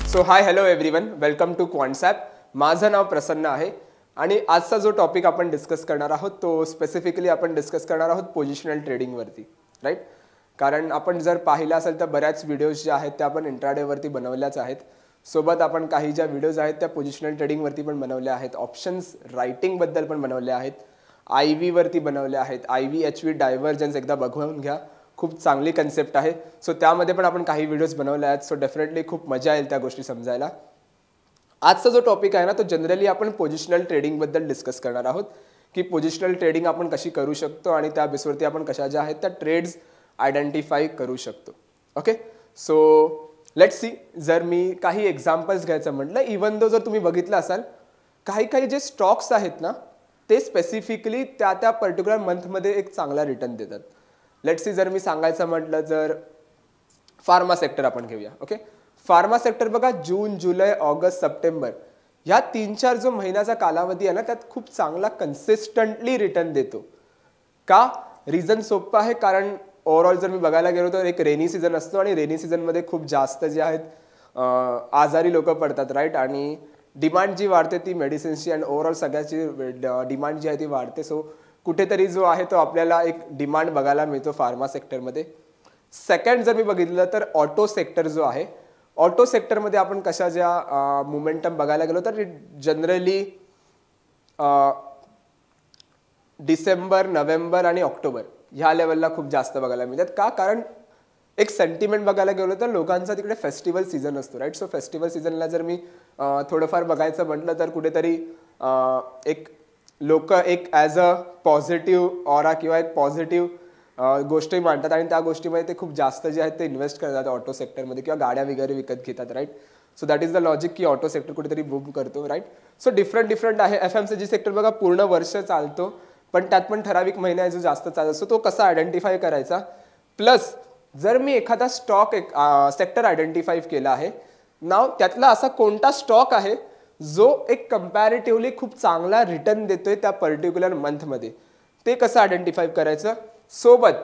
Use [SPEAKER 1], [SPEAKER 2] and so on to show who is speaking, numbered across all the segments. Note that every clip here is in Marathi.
[SPEAKER 1] So hi hello everyone, welcome to Quantsapp. माझं नाव प्रसन्न आहे आणि आजचा जो टॉपिक आपण डिस्कस करणार आहोत तो स्पेसिफिकली आपण डिस्कस करणार आहोत पोझिशनल ट्रेडिंगवरती, राईट. कारण आपण जर पाहिलं असेल तर बऱ्याच व्हिडिओज ज्या आहेत त्या आपण इंट्राडेवरती बनवल्याच आहेत. सोबत आपण काही ज्या व्हिडिओज आहेत त्या पोझिशनल ट्रेडिंगवरती पण बनवल्या आहेत, ऑप्शन्स रायटिंगबद्दल पण बनवल्या आहेत, IV वरती बनवल्या आहेत. IV HV डायव्हर्जन्स एकदा बघून घ्या, खूप चांगली कन्सेप्ट आहे. सो त्यामध्ये पण आपण काही व्हिडिओज बनवले आहेत. सो डेफिनेटली खूप मजा येईल त्या गोष्टी समजायला. आजचा जो टॉपिक आहे ना तो जनरली आपण पोझिशनल ट्रेडिंगबद्दल डिस्कस करणार आहोत की पोझिशनल ट्रेडिंग आपण कशी करू शकतो आणि त्या बेसवरती आपण कशा ज्या आहेत त्या ट्रेड्स आयडेंटिफाय करू शकतो. Okay, so let's see. जर मी काही एक्झाम्पल्स घ्यायचं म्हटलं, इवन दो जर तुम्ही बघितलं असाल काही जे स्टॉक्स आहेत ना ते स्पेसिफिकली त्या पर्टिक्युलर मंथमध्ये एक चांगला रिटर्न देतात. लेट्स सी, जर मी सांगायचं म्हटलं जर फार्मा सेक्टर आपण घेऊया. ओके, फार्मा सेक्टर बघा, जून, जुलै, ऑगस्ट, सप्टेंबर ह्या 3-4 जो महिन्याचा कालावधी आहे ना त्यात खूप चांगला कन्सिस्टंटली रिटर्न देतो. का? रिझन सोपं आहे, कारण ओव्हरऑल जर मी बघायला गेलो तर एक रेनी सीझन असतो आणि रेनी सीझनमध्ये खूप जास्त जे आहेत आजारी लोक पडतात, राईट. आणि डिमांड जी वाढते ती मेडिसिन्सची आणि ओव्हरऑल सगळ्याची डिमांड जी आहे ती वाढते. सो कुठेतरी जो आहे तो आपल्याला एक डिमांड बघायला मिळतो फार्मा सेक्टरमध्ये. सेकंड जर मी बघितलं तर ऑटो सेक्टर जो आहे, ऑटो सेक्टरमध्ये आपण कशा ज्या मोमेंटम बघायला गेलो तर जनरली डिसेंबर, नोव्हेंबर आणि ऑक्टोबर ह्या लेवलला खूप जास्त बघायला मिळतात. का? कारण एक सेंटिमेंट बघायला गेलो तर लोकांचा तिकडे फेस्टिवल सीझन असतो, राईट. सो फेस्टिवल सीझनला जर मी थोडंफार बघायचं म्हटलं तर कुठेतरी एक लोक एक ॲज अ पॉझिटिव्ह ऑरा किंवा एक पॉझिटिव्ह गोष्टी मांडतात आणि त्या गोष्टीमध्ये ते खूप जास्त जे आहेत ते इन्व्हेस्ट करतात ऑटो सेक्टरमध्ये किंवा गाड्या वगैरे विकत घेतात, right. So that is the logic की ऑटो सेक्टर कुठेतरी बूम करतो, राईट. सो डिफरंट आहे. FMCG सेक्टर बघा पूर्ण वर्ष चालतो, पण त्यात पण ठराविक महिना जो जास्त चालत असतो तो कसा आयडेंटिफाय करायचा. प्लस जर मी एखादा स्टॉक सेक्टर आयडेंटिफाय केला आहे, नाव त्यातला असा कोणता स्टॉक आहे जो एक कंपॅरेटिव्हली खूप चांगला रिटर्न देतोय त्या पर्टिक्युलर मंथमध्ये, ते कसं आयडेंटिफाय करायचं. सोबत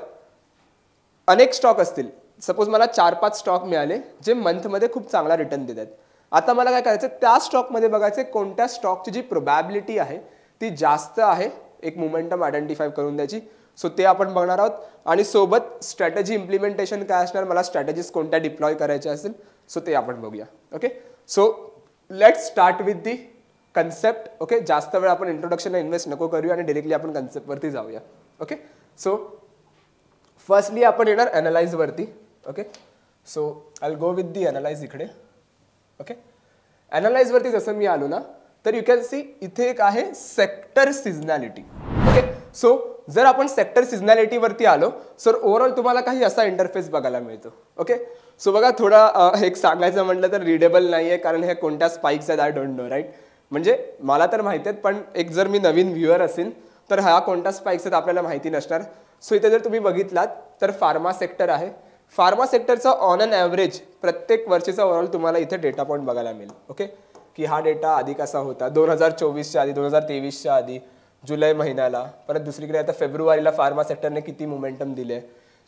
[SPEAKER 1] अनेक स्टॉक असतील, सपोज मला 4-5 स्टॉक मिळाले जे मंथमध्ये खूप चांगला रिटर्न देतात. आता मला काय करायचं, त्या स्टॉकमध्ये बघायचं कोणत्या स्टॉकची जी प्रोबॅबिलिटी आहे ती जास्त आहे, एक मोमेंटम आयडेंटिफाय करून द्यायची. सो ते आपण बघणार आहोत आणि सोबत स्ट्रॅटेजी इम्प्लिमेंटेशन काय असणार, मला स्ट्रॅटेजीज कोणत्या डिप्लॉय करायच्या असेल सो ते आपण बघूया. Okay, so let's start with the concept. Okay, जास्त वेळ आपण इंट्रोडक्शनला इन्व्हेस्ट नको करूया आणि डायरेक्टली आपण कन्सेप्टवरती जाऊया. ओके, सो फर्स्टली आपण येणार ॲनालाइजवरती. Okay, so I will go with the analyse इकडे. ओके, ॲनालाइजवरती जसं मी आलो ना तर यू कॅन सी इथे एक आहे सेक्टर सिझनॅलिटी. ओके, सो जर आपण सेक्टर सिझनॅलिटीवरती आलो सर ओव्हरऑल तुम्हाला काही असा इंटरफेस बघायला मिळतो. ओके, सो बघा थोडा एक सांगायचं म्हटलं तर रिडेबल नाही आहे, कारण हे कोणत्या स्पाइक्स आहेत आय डोंट नो, राईट. म्हणजे मला तर माहिती आहेत, पण एक जर मी नवीन व्ह्युअर असेल तर हा कोणत्या स्पाइक्स आहेत आपल्याला माहिती नसणार. सो इथे जर तुम्ही बघितलात तर फार्मा सेक्टर आहे. फार्मा सेक्टरचा ऑन अन ॲव्हरेज प्रत्येक वर्षीचा ओव्हरऑल तुम्हाला इथे डेटा पॉईंट बघायला मिळेल. ओके, की हा डेटा आधी कसा होता 2024च्या आधी, 2023च्या आधी, जुलै महिन्याला, परत दुसरीकडे आता फेब्रुवारीला फार्मा सेक्टरने किती मोमेंटम दिले.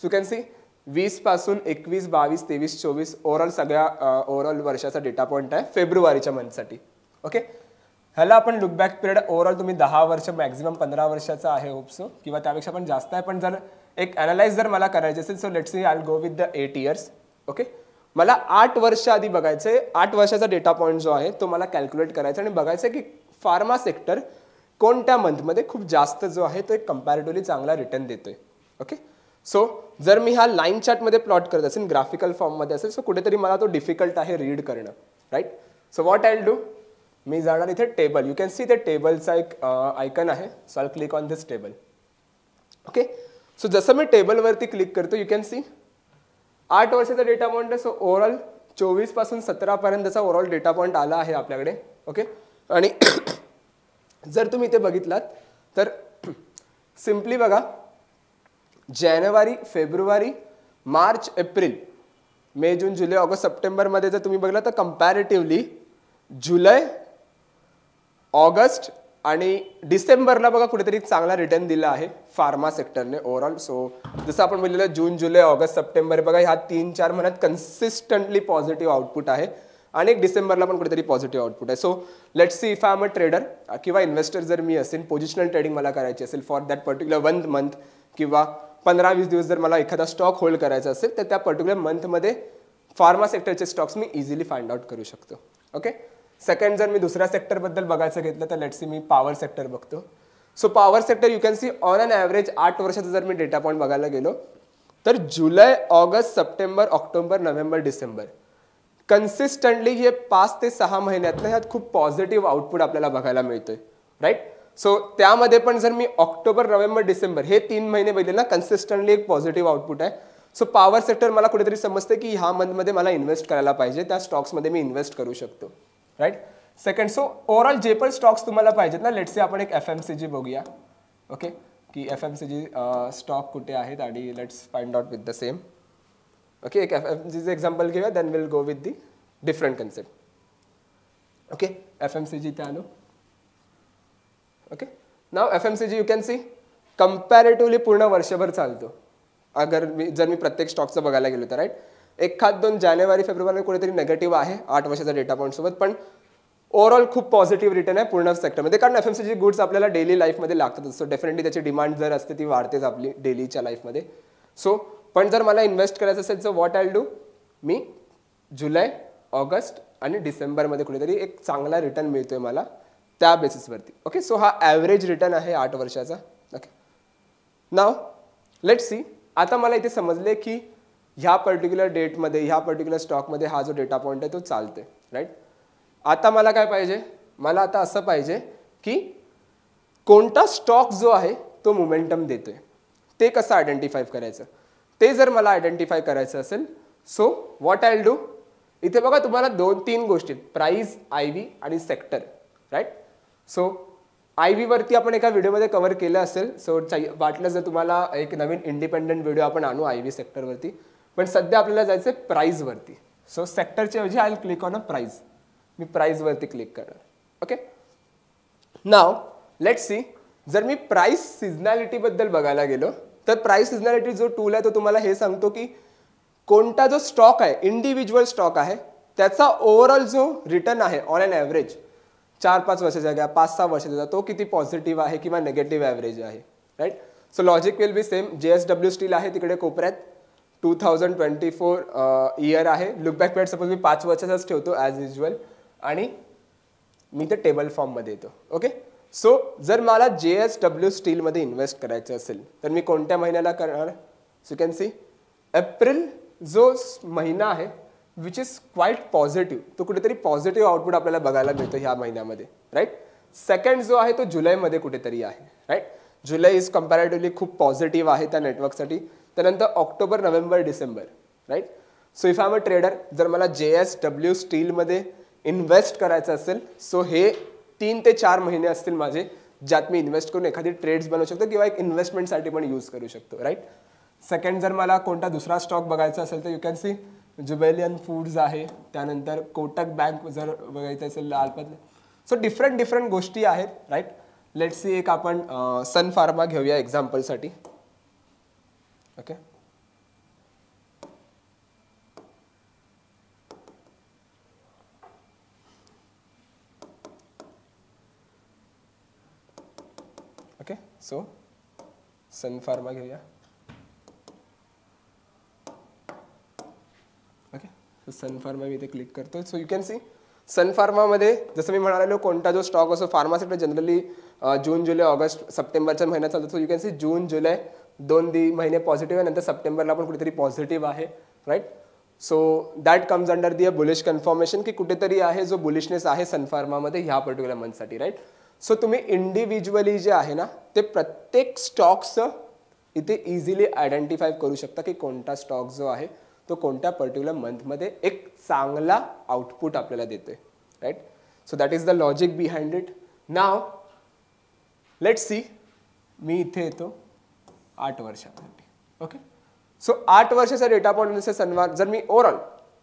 [SPEAKER 1] सो कॅन सी 20 पासून 21, 22, 23, 24 ओव्हरऑल सगळ्या ओव्हरऑल वर्षाचा डेटा पॉईंट आहे फेब्रुवारीच्या मंथसाठी. ओके, ह्याला आपण लुक बॅक पिरियड ओव्हरऑल तुम्ही 10 वर्ष मॅक्झिमम 15 वर्षाचा आहे होप्सो किंवा त्यापेक्षा पण जास्त आहे. पण जर एक ॲनालाइज जर मला करायचे असेल so let's C I will go with the 8 years. Okay, मला 8 वर्ष आधी बघायचं आहे. 8 वर्षाचा डेटा पॉईंट जो आहे तो मला कॅल्क्युलेट करायचा आणि बघायचं की फार्मा सेक्टर कोणत्या मंथमध्ये खूप जास्त जो आहे तो एक कंपॅरेटिव्हली चांगला रिटर्न देतोय. ओके, सो जर मी हा लाईन चार्टमध्ये प्लॉट करत असेल, ग्राफिकल फॉर्ममध्ये असेल, सो कुठेतरी मला तो डिफिकल्ट आहे रीड करणं, right. So what I will do, मी जाणार इथे टेबल. यू कॅन सी ते टेबलचा एक आयकन आहे. So I click on this table. Okay, so जसं मी टेबलवरती क्लिक करतो यू कॅन सी 8 वर्षाचा डेटा पॉईंट आहे. सो ओव्हरऑल 24 पासून 17 पर्यंतचा ओव्हरऑल डेटा पॉईंट आला आहे आपल्याकडे. ओके, आणि जर तुम्ही इथे बघितलात तर सिम्पली बघा जानेवारी, फेब्रुवारी, मार्च, एप्रिल, मे, जून, जुलै, ऑगस्ट, सप्टेंबरमध्ये जर तुम्ही बघला तर कंपॅरेटिव्हली जुलै, ऑगस्ट आणि डिसेंबरला बघा कुठेतरी चांगला रिटर्न दिला आहे फार्मा सेक्टरने ओव्हरऑल. सो जसं आपण बोललेलं जून, जुलै, ऑगस्ट, सप्टेंबर बघा ह्या 3-4 महिन्यात कन्सिस्टंटली पॉझिटिव्ह आउटपुट आहे आणि एक डिसेंबरला पण कुठेतरी पॉझिटिव्ह आउटपुट आहे. So let's see if I am a trader किंवा इन्व्हेस्टर जर मी असेल, पोझिशनल ट्रेडिंग मला करायची असेल फॉर दॅट पर्टिक्युलर 1 मंथ किंवा 15-20 दिवस जर मला एखादा स्टॉक होल्ड करायचा असेल तर त्या पर्टिक्युलर मंथमध्ये फार्मा सेक्टरचे स्टॉक्स मी इझिली फाइंड आउट करू शकतो. ओके. सेकंड जर मी दुसऱ्या सेक्टरबद्दल बघायचं घेतलं तर लेट्स सी मी पॉवर सेक्टर बघतो. So power sector you can see on an average 8 वर्षाचा जर मी डेटा पॉईंट बघायला गेलो तर July, August, September, October, November, December consistently हे 5 ते 6 महिन्यातनं ह्यात खूप पॉझिटिव्ह आउटपुट आपल्याला बघायला मिळतोय. राईट. सो त्यामध्ये पण जर मी ऑक्टोबर, नोव्हेंबर, डिसेंबर हे 3 महिने बघितले ना, कन्सिस्टंटली एक पॉझिटिव्ह आउटपुट आहे. सो पॉवर सेक्टर मला कुठेतरी समजते की ह्या मंथमध्ये मला इन्व्हेस्ट करायला पाहिजे, त्या स्टॉक्समध्ये मी इन्व्हेस्ट करू शकतो. राईट. सेकंड, सो ओव्हरऑल जे पण स्टॉक्स तुम्हाला पाहिजेत ना, लेट्स से आपण एक FMCG बघूया. ओके. की FMCG स्टॉक कुठे आहेत आणि let's find out with the same. Okay. एक FMCG एक्झाम्पल घेऊया, then will go with the different concept. Okay. FMCG इथे आलो. Okay. Now FMCG you can see comparatively पूर्ण वर्षभर चालतो. जर मी प्रत्येक स्टॉकचं बघायला गेलो तर. राईट. 1-2 जानेवारी फेब्रुवारी कुठेतरी नेगेटिव्ह आहे 8 वर्षाचा डेटा पॉईंट सोबत, पण ओव्हरऑल खूप पॉझिटिव्ह रिटर्न आहे पूर्ण सेक्टरमध्ये, कारण FMCG गुड्स आपल्याला डेली लाईफमध्ये लागतात. सो डेफिनेटली त्याची डिमांड जर असते ती वाढतेच आपली डेलीच्या लाईफमध्ये. सो पण जर मला इन्व्हेस्ट करायचं असेल तर what I do, me July, August आणि डिसेंबरमध्ये कुठेतरी एक चांगला रिटर्न मिळतोय मला त्या बेसिसवरती. ओके. सो हा ॲव्हरेज रिटर्न आहे 8 वर्षाचा. ओके. Now let's C. आता मला इथे समजले की ह्या पर्टिक्युलर डेटमध्ये ह्या पर्टिक्युलर स्टॉकमध्ये हा जो डेटा पॉईंट आहे तो चालतोय. राईट. आता मला काय पाहिजे, मला आता असं पाहिजे की कोणता स्टॉक जो आहे तो मोमेंटम देतोय ते कसं आयडेंटिफाय करायचं. ते जर मला आयडेंटिफाय करायचं असेल, so what I will do, इथे बघा तुम्हाला 2-3 गोष्टी, प्राइस, IV आणि सेक्टर. राईट. सो IV वरती आपण एका व्हिडिओमध्ये कव्हर केलं असेल. सो वाटलं जर तुम्हाला एक नवीन इंडिपेंडंट व्हिडिओ आपण आणू IV सेक्टरवरती, पण सध्या आपल्याला जायचं आहे प्राइसवरती. सो सेक्टरच्या ऐवजी I will click on a price. मी प्राइसवरती क्लिक करणार. ओके. Now let's see. जर मी प्राइस सिझनॅलिटीबद्दल बघायला गेलो तर प्राइस सिझनॅलिटी जो टूल आहे तो तुम्हाला हे सांगतो की कोणता जो स्टॉक आहे, इंडिव्हिज्युअल स्टॉक आहे, त्याचा ओव्हरऑल जो रिटर्न आहे ऑन अन ॲव्हरेज 4-5 वर्षाचा घ्या, 5-6 वर्षाचा, तो किती पॉझिटिव्ह आहे किंवा नेगेटिव्ह ॲव्हरेज आहे. Right. So logic will be same. JSW steel आहे तिकडे कोपऱ्यात, 2024 इयर आहे. लुक बॅक पिरियड सपोज मी 5 वर्षाचाच ठेवतो ॲज युज्युअल आणि मी ते टेबल फॉर्ममध्ये येतो. ओके. सो जर मला JSW स्टीलमध्ये इन्व्हेस्ट करायचं असेल तर मी कोणत्या महिन्याला करणार, so you can C April जो महिना आहे विच इज क्वाईट पॉझिटिव्ह, तो कुठेतरी पॉझिटिव्ह आउटपुट आपल्याला बघायला मिळतो ह्या महिन्यामध्ये. राईट. सेकंड जो आहे तो जुलैमध्ये कुठेतरी आहे. राईट. जुलै इज कंपॅरेटिव्हली खूप पॉझिटिव्ह आहे त्या नेटवर्कसाठी. त्यानंतर October, November, December. Right. So if I am a trader, जर मला JSW स्टीलमध्ये इन्व्हेस्ट करायचं असेल, सो हे 3 ते 4 महिने असतील माझे, ज्यात मी इन्व्हेस्ट करून एखादी ट्रेड्स बनवू शकतो किंवा एक इन्व्हेस्टमेंटसाठी पण यूज करू शकतो. राईट. सेकंड, जर मला कोणता दुसरा स्टॉक बघायचा असेल तर यू कॅन सी जुबेलियन फूड्स आहे, त्यानंतर कोटक बँक जर बघायचं असेल, लालपत. सो डिफरंट गोष्टी आहेत. राईट. लेट्स सी एक आपण सन फार्मा घेऊया एक्झाम्पलसाठी. ओके. ओके. सो सन फार्मा घेऊया. ओके. सो सन फार्मा मी इथे क्लिक करतो. सो यू कॅन सी सन फार्मामध्ये जसं मी म्हणालो कोणता जो स्टॉक असो, फार्मा सेक्टर जनरली जून, जुलै, ऑगस्ट, सप्टेंबरच्या महिन्यात चालतो. सो यू कॅन सी जून, जुलै 2 महिने पॉझिटिव्ह आहे, नंतर सप्टेंबरला पण कुठेतरी पॉझिटिव्ह आहे. Right. So that comes under the a bullish confirmation की कुठेतरी आहे जो बुलिशनेस आहे सन फार्मामध्ये ह्या पर्टिक्युलर मंथसाठी. राईट. सो तुम्ही इंडिव्हिज्युअली जे आहे ना ते प्रत्येक स्टॉक्सचं इथे इझिली आयडेंटिफाय करू शकता की कोणता स्टॉक जो आहे तो कोणत्या पर्टिक्युलर मंथमध्ये एक चांगला आउटपुट आपल्याला देतोय. Right. So that is the logic behind it. Now let's see. मी इथे येतो 8 वर्षासाठी. ओके. सो 8 वर्षाचा डेटा पॉईंट सनवार जर मी ओव्हरऑल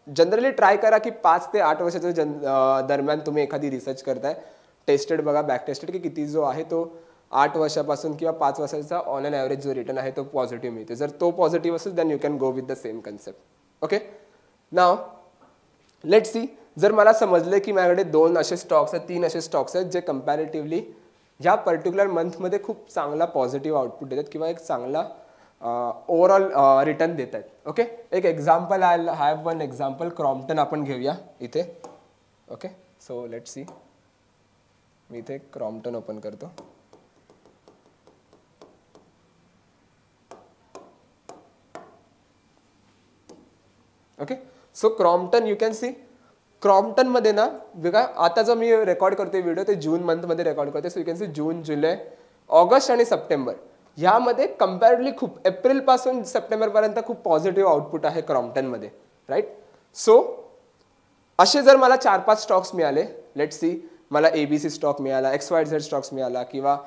[SPEAKER 1] जनरली ट्राय करा की 5 ते 8 वर्षाच्या दरम्यान तुम्ही एखादी रिसर्च करताय, टेस्टेड बघा, बॅक टेस्टेड की किती जो आहे तो 8 वर्षापासून किंवा 5 वर्षाचा ऑन अन ॲव्हरेज जो रिटर्न आहे तो पॉझिटिव्ह मिळते. जर तो पॉझिटिव्ह असेल then you can go with the same concept. Okay. Now let's see. जर मला समजलं की माझ्याकडे 2 असे स्टॉक्स आहेत, 3 असे स्टॉक्स आहेत जे कंपॅरेटिव्हली ह्या पर्टिक्युलर मंथमध्ये खूप चांगला पॉझिटिव्ह आउटपुट देतात किंवा एक चांगला ओव्हरऑल रिटर्न देत आहेत. ओके, एक example I have one example. Crompton आपण घेऊया इथे. Okay, so let see. मी इथे क्रॉम्प्टन ओपन करतो. Okay, so Crompton you can see. क्रॉम्प्टनमध्ये ना बघा, आता जो मी रेकॉर्ड करतोय व्हिडिओ ते जून मंथमध्ये रेकॉर्ड करते. So you can C June, July, August आणि सप्टेंबर ह्यामध्ये कम्पॅरेटिव्हली खूप एप्रिलपासून सप्टेंबरपर्यंत खूप पॉझिटिव्ह आउटपुट आहे क्रॉम्प्टनमध्ये, राईट. सो असे जर मला 4-5 स्टॉक्स मिळाले, लेट सी, मला ABC स्टॉक मिळाला, XYZ स्टॉक्स मिळाला किंवा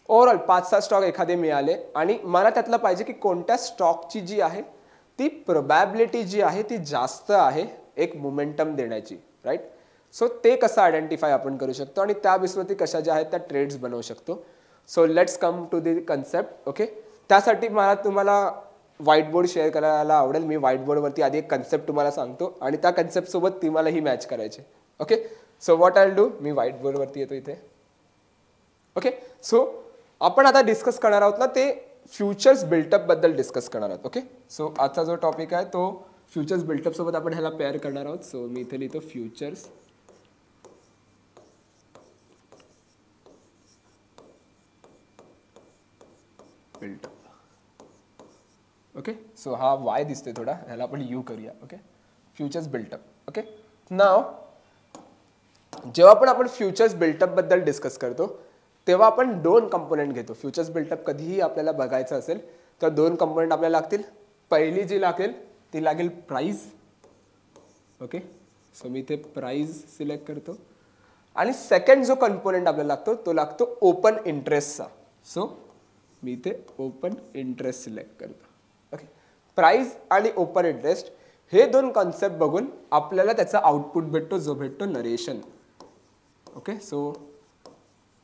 [SPEAKER 1] ओव्हरऑल 5-6 स्टॉक एखादे मिळाले आणि मला त्यातलं पाहिजे की कोणत्या स्टॉकची जी आहे ती प्रोबॅबिलिटी जी आहे ती जास्त आहे एक मोमेंटम देण्याची, राईट. सो ते कसं आयडेंटिफाय आपण करू शकतो आणि त्या बेसवरती कशा ज्या आहेत त्या ट्रेड्स बनवू शकतो. So let's come to the concept. Okay, त्यासाठी मला तुम्हाला व्हाईट बोर्ड शेअर करायला आवडेल. मी व्हाईट बोर्डवरती आधी एक कन्सेप्ट तुम्हाला सांगतो आणि त्या कन्सेप्टसोबत तुम्हालाही मॅच करायचे. Okay, so what I do, मी व्हाईट बोर्डवरती येतो इथे. ओके, सो आपण आता डिस्कस करणार आहोत ना ते फ्युचर्स बिल्टअपबद्दल डिस्कस करणार आहोत. ओके, सो आजचा जो टॉपिक आहे तो फ्युचर्स बिल्टअपसोबत आपण ह्याला पेअर करणार आहोत. सो मी इथे लिहितो फ्युचर्स बिल्टअप. ओके, सो हा वाय दिसतोय थोडा, ह्याला आपण यू करूया. Okay, futures built up. ओके, नाव जेव्हा पण आपण फ्युचर्स बिल्टअपबद्दल डिस्कस करतो तेव्हा आपण 2 कंपोनेंट घेतो. फ्युचर्स बिल्टअप कधीही आपल्याला बघायचं असेल तर 2 कंपोनेंट आपल्याला लागतील. पहिली जी लागेल ती लागेल प्राइस. ओके, सो मी इथे प्राइस सिलेक्ट करतो आणि सेकंड जो कंपोनेंट आपल्याला लागतो तो लागतो ओपन इंटरेस्टचा. सो मी इथे ओपन इंटरेस्ट सिलेक्ट करतो. ओके, प्राइस आणि ओपन इंटरेस्ट हे 2 कॉन्सेप्ट बघून आपल्याला त्याचा आउटपुट भेटतो जो भेटतो नरेशन. ओके, सो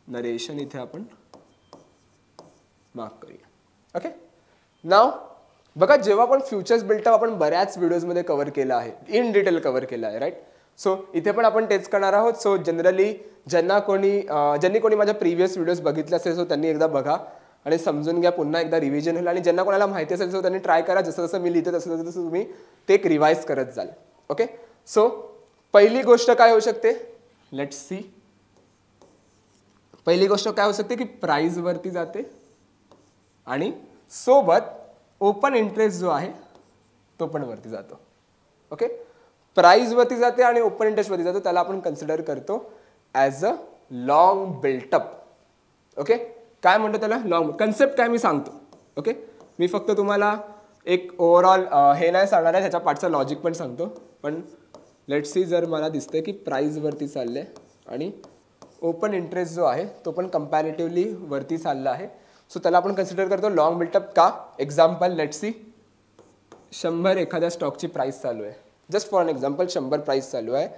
[SPEAKER 1] नरेशन इथे आपण मार्क करूया. ओके, नाव बघा, जेव्हा आपण फ्युचर्स बिल्टअप आपण बऱ्याच व्हिडिओजमध्ये कव्हर केलं आहे, इन डिटेल कव्हर केलं आहे, राईट. सो इथे पण आपण तेच करणार आहोत. सो जनरली ज्यांनी कोणी माझ्या प्रिव्हियस व्हिडिओज बघितले असेल सो त्यांनी एकदा बघा आणि समजून घ्या, पुन्हा एकदा रिव्हिजन होईल आणि ज्यांना कोणाला माहिती असेल सो त्यांनी ट्राय करा. जसं जसं मी लिहितो तसं तसं तुम्ही ते एक रिवाइज करत जाल. ओके, सो पहिली गोष्ट काय होऊ शकते, लेट्स सी. पहिली गोष्ट काय होऊ शकते की प्राइस वरती जाते आणि सोबत ओपन इंटरेस्ट जो आहे तो पण वरती जातो. ओके, प्राइस वरती जाते आणि ओपन इंटरेस्ट वरती जातो, त्याला आपण कन्सिडर करतो as a long built up. Okay, काय म्हणतो त्याला लॉंग कन्सेप्ट काय मी सांगतो. ओके, मी फक्त तुम्हाला एक ओव्हरऑल हे नाही सांगणार आहे, त्याच्या पाठचा लॉजिक पण सांगतो. पण लेट्स सी, जर मला दिसतंय की प्राइस वरती चालले आणि ओपन इंटरेस्ट जो आहे तो पण कंपॅरेटिव्हली वरती चालला आहे, सो त्याला आपण कन्सिडर करतो लॉंग बिल्टअप. का, एक्झाम्पल लेट्स सी, 100 एखाद्या स्टॉकची प्राइस चालू आहे, just for an example 100 price चालू आहे.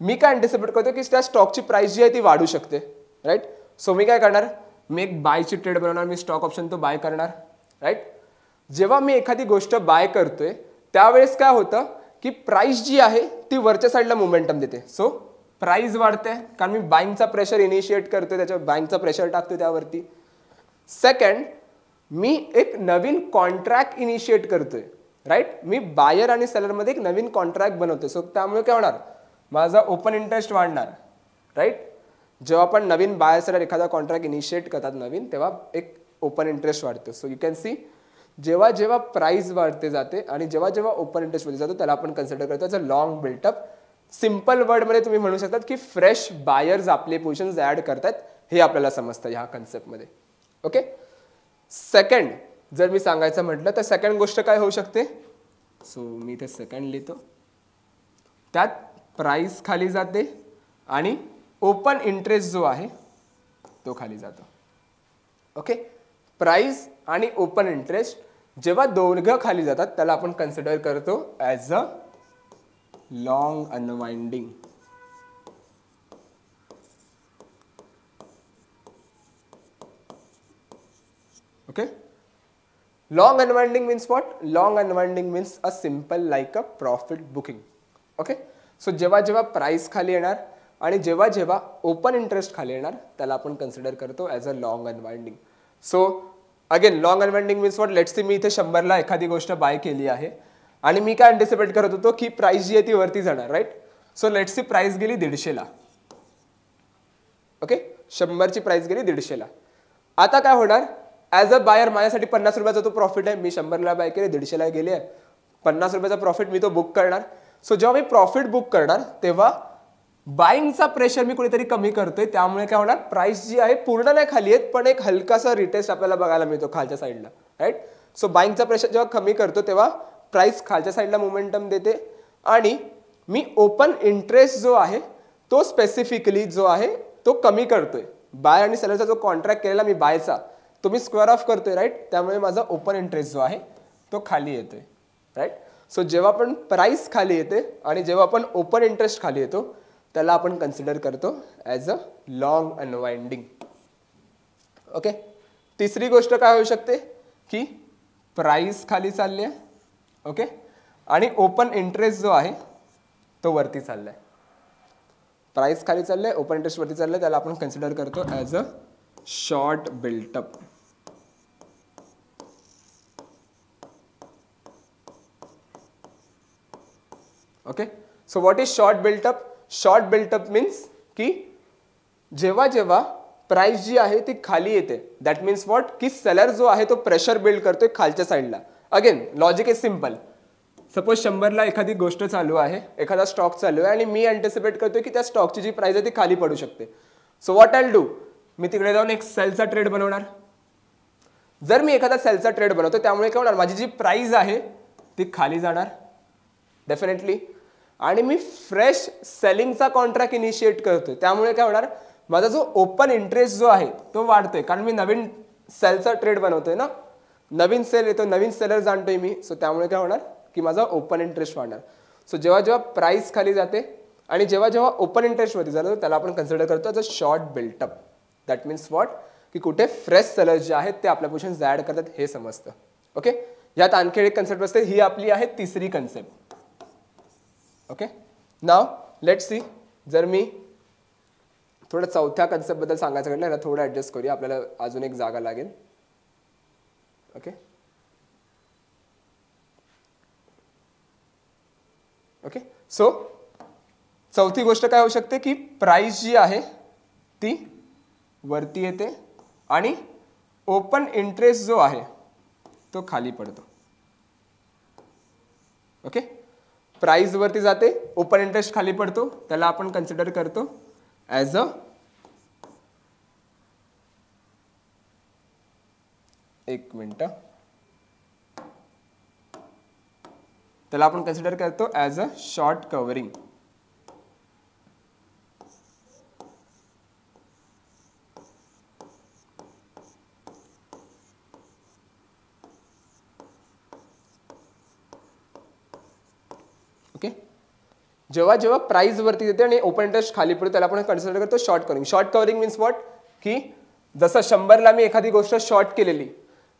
[SPEAKER 1] मी काय अँटिसिपेट करतो की त्या स्टॉकची प्राइस जी आहे ती वाढू शकते, राईट. सो मी काय करणार, मी एक बायची ट्रेड बनवणार, मी स्टॉक ऑप्शन तो बाय करणार, राईट. जेव्हा मी एखादी गोष्ट बाय करतोय त्यावेळेस काय होतं की प्राइस जी आहे ती वरच्या साईडला मोमेंटम देते. सो प्राइस वाढते कारण मी बाईंगचा प्रेशर इनिशिएट करतोय, त्याच्या बाईंगचा प्रेशर टाकतोय त्यावरती. सेकंड, मी एक नवीन कॉन्ट्रॅक्ट इनिशिएट करतोय, राईट. मी बायर आणि सेलरमध्ये एक नवीन कॉन्ट्रॅक्ट बनवतोय. सो त्यामुळे काय होणार, माझा ओपन इंटरेस्ट वाढणार, राईट. जेव्हा आपण नवीन बायर सेलर एखादा कॉन्ट्रॅक्ट इनिशिएट करतात नवीन, तेव्हा एक ओपन इंटरेस्ट वाढतो. सो यू कॅन सी, जेव्हा जेव्हा प्राइस वाढते जाते आणि जेव्हा जेव्हा ओपन इंटरेस्ट मध्ये जातो त्याला आपण कन्सिडर करतो as a long built up. Simple वर्डमध्ये तुम्ही म्हणू शकतात की फ्रेश बायर्स आपले पोझिशन्स ॲड करतात, हे आपल्याला समजतं ह्या कन्सेप्टमध्ये. ओके, सेकंड जर मी सांगायचं म्हटलं तर सेकंड गोष्ट काय होऊ शकते, सो मी इथे सेकंड लिहितो, त्यात प्राइस खाली जाते आणि ओपन इंटरेस्ट जो आहे तो खाली जातो. ओके, प्राइस आणि ओपन इंटरेस्ट जेव्हा दोघं खाली जातात त्याला आपण कन्सिडर करतो as a long unwinding. Okay, long unwinding means what? Long unwinding means a simple like a profit booking. Okay, so जेव्हा जेव्हा प्राइस खाली येणार आणि जेव्हा जेव्हा ओपन इंटरेस्ट खाली येणार त्याला आपण कन्सिडर करतो as a long unwinding. So again long unwinding means what, let's see मी इथे 100ला एखादी गोष्ट बाय केली आहे आणि मी काय अँटिसिपेट करत होतो की प्राइस जी आहे ती वरती जाणार, right. So let's see price गेली 150ला. ओके, 100ची प्राइस गेली 150ला. आता काय होणार, ॲज अ बायर माझ्यासाठी 50 रुपयाचा तो प्रॉफिट आहे. मी 100ला बाय केले, 150ला गेले, 50 रुपयाचा प्रॉफिट मी तो बुक करणार. सो जेव्हा मी प्रॉफिट बुक करणार तेव्हा बाईंगचा प्रेशर मी कुठेतरी कमी करतोय, त्यामुळे काय होणार, प्राइस जी आहे पूर्ण नाही खाली येत पण एक हलकासा रिटेस्ट आपल्याला बघायला मिळतो खालच्या साईडला, राईट. सो बाईंगचा प्रेशर जेव्हा कमी करतो तेव्हा प्राइस खालच्या साईडला मोमेंटम देते आणि मी ओपन इंटरेस्ट जो आहे तो स्पेसिफिकली जो आहे तो कमी करतोय. बाय आणि सेलरचा जो कॉन्ट्रॅक्ट केलेला मी बायचा तो मी स्क्वेअर ऑफ करतोय, राईट. त्यामुळे माझा ओपन इंटरेस्ट जो आहे तो खाली येतोय, राईट. सो जेव्हा पण प्राइस खाली येते आणि जेव्हा पण ओपन इंटरेस्ट खाली येतो त्याला आपण कन्सिडर करतो as a long unwinding. Okay, तिसरी गोष्ट काय होऊ शकते की प्राइस खाली चालली आहे, ओके, आणि ओपन इंटरेस्ट जो आहे तो वरती चाललाय. प्राइस खाली चाललंय, ओपन इंटरेस्ट वरती चाललंय, त्याला आपण कन्सिडर करतो as a short built up. Okay, so what is short built up? Short built up means की जेव्हा जेव्हा प्राइस जी आहे ती खाली येते, दॅट मीन्स व्हॉट, की सेलर जो आहे तो प्रेशर बिल्ड करतोय खालच्या साईडला. Again logic is simple. Suppose 100ला एखादी गोष्ट चालू आहे, एखादा स्टॉक चालू आहे आणि मी अँटिसिपेट करतोय की त्या स्टॉकची जी प्राइस आहे ती खाली पडू शकते. सो व्हॉट आय डू, मी तिकडे जाऊन एक सेलचा ट्रेड बनवणार. जर मी एखादा सेलचा ट्रेड बनवतो त्यामुळे काय होणार, माझी जी प्राइस आहे ती खाली जाणार डेफिनेटली, आणि मी फ्रेश सेलिंगचा कॉन्ट्रॅक्ट इनिशिएट करतोय त्यामुळे काय होणार, माझा जो ओपन इंटरेस्ट जो आहे तो वाढतोय, कारण मी नवीन सेलचा ट्रेड बनवतोय ना, नवीन सेल येतो, नवीन सेलर जाणतोय मी. सो त्यामुळे काय होणार की माझा ओपन इंटरेस्ट वाढणार. सो जेव्हा जेव्हा प्राइस खाली जाते आणि जेव्हा जेव्हा ओपन इंटरेस्ट वरती जातो त्याला आपण कन्सिडर करतो as a short built up. That means what, की कुठे फ्रेश सेलर्स जे आहेत ते आपल्या पोझिशन्स ॲड करतात हे समजतं. ओके, यात आणखी एक कन्सेप्ट असते, ही आपली आहे तिसरी concept. Okay, now let's see, जर मी थोडं चौथ्या कन्सेप्ट बद्दल सांगायचं म्हटलं याला थोडं ॲडजस्ट करूया, आपल्याला अजून एक जागा लागेल. ओके ओके, सो चौथी गोष्ट काय होऊ शकते की प्राइस जी आहे ती वरती येते आणि ओपन इंटरेस्ट जो आहे तो खाली पडतो. ओके, प्राइस वरती जाते, ओपन इंटरेस्ट खाली पडतो, त्याला आपण कन्सिडर करतो ॲज अ, एक मिनिट, त्याला आपण कन्सिडर करतो as a short covering. Okay, जेव्हा जेव्हा प्राइस वरती येते आणि ओपन इंटरेस्ट खाली पडतो त्याला आपण कन्सिडर करतो short covering. Short covering means what, की जसं 100ला मी एखादी गोष्ट शॉर्ट केलेली,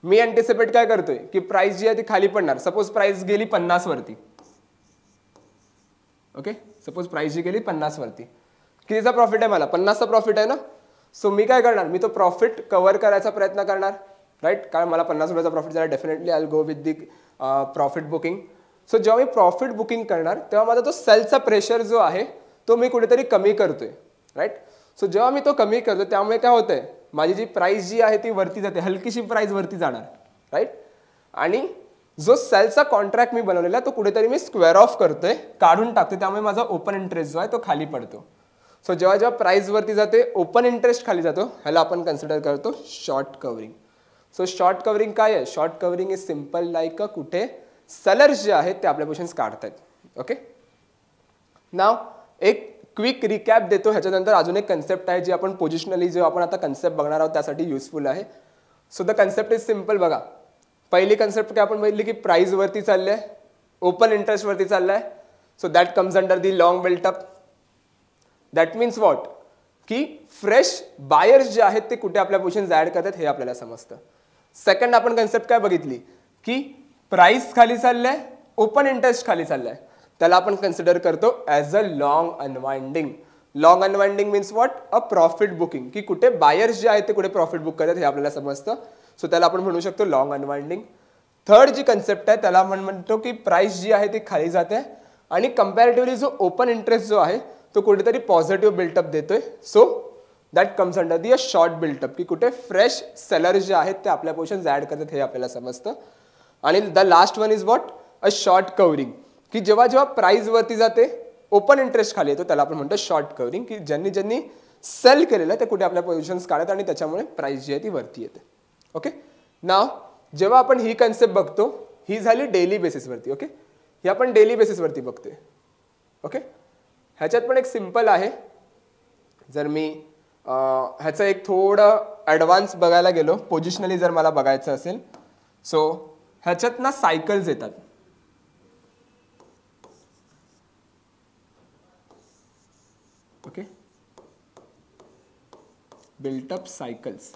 [SPEAKER 1] मी अँटिसिपेट काय करतोय की प्राइस जी आहे ती खाली पडणार. सपोज प्राइस गेली 50 वरती. ओके, सपोज प्राइस जी गेली 50 वरती, कितीचा प्रॉफिट आहे मला, 50चा प्रॉफिट आहे ना. सो मी काय करणार, मी तो प्रॉफिट कव्हर करायचा प्रयत्न करणार, राईट, कारण मला 50 रुपयाचा प्रॉफिट झाला, definitely I will go with the profit booking. So जेव्हा मी प्रॉफिट बुकिंग करणार तेव्हा माझा तो सेलचा प्रेशर जो आहे तो मी कुठेतरी कमी करतोय, राईट. सो जेव्हा मी तो कमी करतो त्यामुळे काय होतंय, माझी जी प्राइस जी आहे ती वरती जाते, हलकीशी प्राइस वरती जाणार, राईट. आणि जो सेलचा कॉन्ट्रॅक्ट मी बनवलेला तो कुठेतरी मी स्क्वेअर ऑफ करतोय, काढून टाकतोय, त्यामुळे माझा ओपन इंटरेस्ट जो आहे तो खाली पडतो. सो जेव्हा जेव्हा प्राइस वरती जाते ओपन इंटरेस्ट खाली जातो, ह्याला आपण कन्सिडर करतो short covering. So short covering काय आहे, short covering is simple like कुठे सेलर्स जे आहेत ते आपल्या पोझिशन्स काढतायत. ओके, नाव एक क्विक रिकॅप देतो, ह्याच्यानंतर अजून एक कन्सेप्ट आहे जी आपण पोझिशनली जो आपण आता कन्सेप्ट बघणार आहोत त्यासाठी युजफुल आहे. So the concept is simple. बघा, पहिली कन्सेप्ट काय आपण बघितली की प्राइस वरती चाललंय, ओपन इंटरेस्ट वरती चाललाय, so that comes under the long built up. That means what, की फ्रेश बायर्स जे आहेत ते कुठे आपल्या पोझिशन्स ॲड करतात हे आपल्याला समजतं. सेकंड आपण कन्सेप्ट काय बघितली की प्राइस खाली चाललाय, ओपन इंटरेस्ट खाली चाललाय, त्याला आपण कन्सिडर करतो as a long unwinding. Long unwinding means what, a profit booking, की कुठे बायर्स जे आहेत ते कुठे प्रॉफिट बुक करतात हे आपल्याला समजतं. सो त्याला आपण म्हणू शकतो लॉंग अनवाइंडिंग. थर्ड जी कन्सेप्ट आहे त्याला आपण म्हणतो की प्राइस जी आहे ती खाली जाते आणि कंपॅरेटिव्हली जो ओपन इंटरेस्ट जो आहे तो कुठेतरी पॉझिटिव्ह बिल्टअप देतोय. So that comes under the a short built up, की कुठे फ्रेश सेलर्स जे आहेत ते आपल्या पोझिशन्स ॲड करतात हे आपल्याला समजतं. आणि the last one is what, a short covering, की जेव्हा जेव्हा प्राइस वरती जाते ओपन इंटरेस्ट खाली येतो त्याला आपण म्हणतो शॉर्ट कव्हरिंग, की ज्यांनी सेल केलेलं आहे ते कुठे आपल्या पोझिशन्स काढतात आणि त्याच्यामुळे प्राइस जी आहे ती वरती येते. ओके, नाव जेव्हा आपण ही कन्सेप्ट बघतो ही झाली डेली बेसिसवरती. ओके, ही आपण डेली बेसिसवरती बघतोय. ओके, ह्याच्यात पण एक सिम्पल आहे. जर मी ह्याचं एक थोडं ॲडव्हान्स बघायला गेलो, पोझिशनली जर मला बघायचं असेल, सो ह्याच्यात ना सायकल्स येतात. Okay, built up cycles.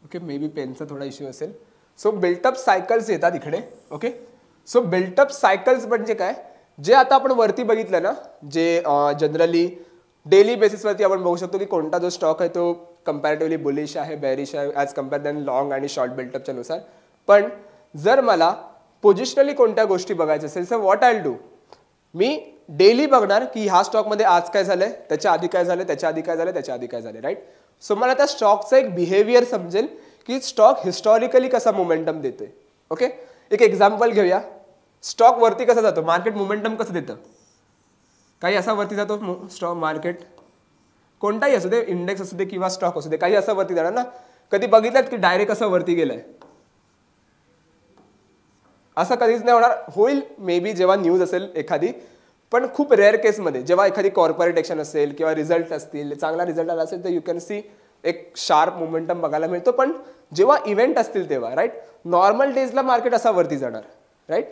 [SPEAKER 1] Okay, may be पेनचा थोडा इश्यू असेल. सो बिल्टअप सायकल्स येतात इकडे. ओके, सो बिल्टअप सायकल्स म्हणजे काय, जे आता आपण वरती बघितलं ना, जे जनरली डेली बेसिसवरती आपण बघू शकतो की कोणता जो स्टॉक आहे तो कंपॅरेटिव्हली बुलिश आहे, बेरिश आहे ॲज कम्पेअर दॅन लॉंग आणि शॉर्ट बिल्टअपच्या नुसार. पण जर मला पोझिशनली कोणत्या गोष्टी बघायच्या असेल तर what I do, me daily बघणार की ह्या स्टॉकमध्ये आज काय झालंय, त्याच्या आधी काय झालं, त्याच्या आधी काय झालं, त्याच्या आधी काय झालं, राईट. सो मला त्या स्टॉकचा एक बिहेवियर समजेल की स्टॉक हिस्टॉरिकली कसा मोमेंटम देतोय. ओके, एक एक्झाम्पल घेऊया. स्टॉक वरती कसा जातो, मार्केट मोमेंटम कसं देतं, काही असा वरती जातो स्टॉक मार्केट, कोणताही असू दे, इंडेक्स असू दे किंवा स्टॉक असू दे, काही असं वरती जाणार ना. कधी बघितलं की डायरेक्ट असं वरती गेलंय, असं कधीच नाही होणार. होईल मे बी जेव्हा न्यूज असेल एखादी, पण खूप रेअर केसमध्ये जेव्हा एखादी कॉर्पोरेट ॲक्शन असेल किंवा रिझल्ट असतील, चांगला रिझल्ट आला असेल तर यू कॅन सी एक शार्प मोमेंटम बघायला मिळतो. पण जेव्हा इव्हेंट असतील तेव्हा, राईट, नॉर्मल डेजला मार्केट असा वरती जाणार, राईट.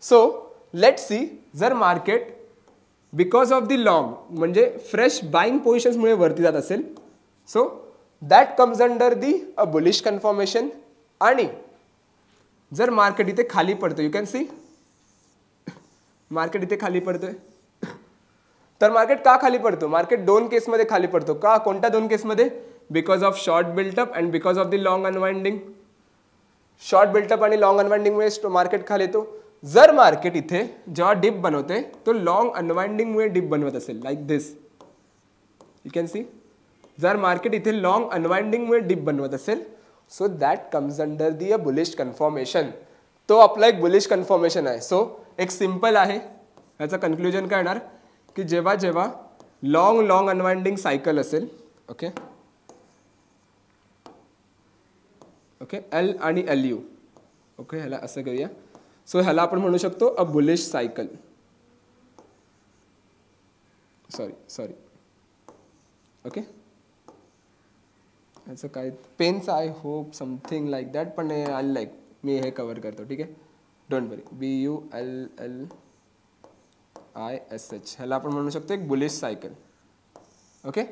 [SPEAKER 1] सो लेट सी, जर market because of the long म्हणजे फ्रेश बाईंग पोझिशन्समुळे वरती जात असेल, so that comes under the a bullish confirmation. आणि जर मार्केट इथे खाली पडतो, यू कॅन सी मार्केट इथे खाली पडतोय, तर मार्केट का खाली पडतो, मार्केट दोन केसमध्ये खाली पडतो का, कोणत्या दोन केसमध्ये, because of short built up and because of the long unwinding. Short built up आणि लॉंग अनवाइंडिंगमुळे मार्केट खाली येतो. जर मार्केट इथे जेव्हा डिप बनवते तो लॉंग अनवाइंडिंगमुळे डिप बनवत असेल, like this, you can see, जर मार्केट इथे लॉंग अनवाइंडिंगमुळे डिप बनवत असेल, so that comes under the a bullish confirmation. तो आपला एक बुलिश कन्फर्मेशन आहे. सो एक सिंपल आहे, ह्याचं कन्क्लुजन काय येणार की जेव्हा जेव्हा लॉंग अनवाइंडिंग सायकल असेल, ओके ओके, एल आणि एल यू, ओके, ह्याला असं करूया. सो ह्याला आपण म्हणू शकतो a bullish cycle. Sorry okay, ह्याचं काय पेनचं I hope something like that, पण आय लाईक मी हे कवर करतो, ठीक आहे, डोंट वरी. BULLISH, ह्याला आपण म्हणू शकतो एक बुलिश सायकल. ओके,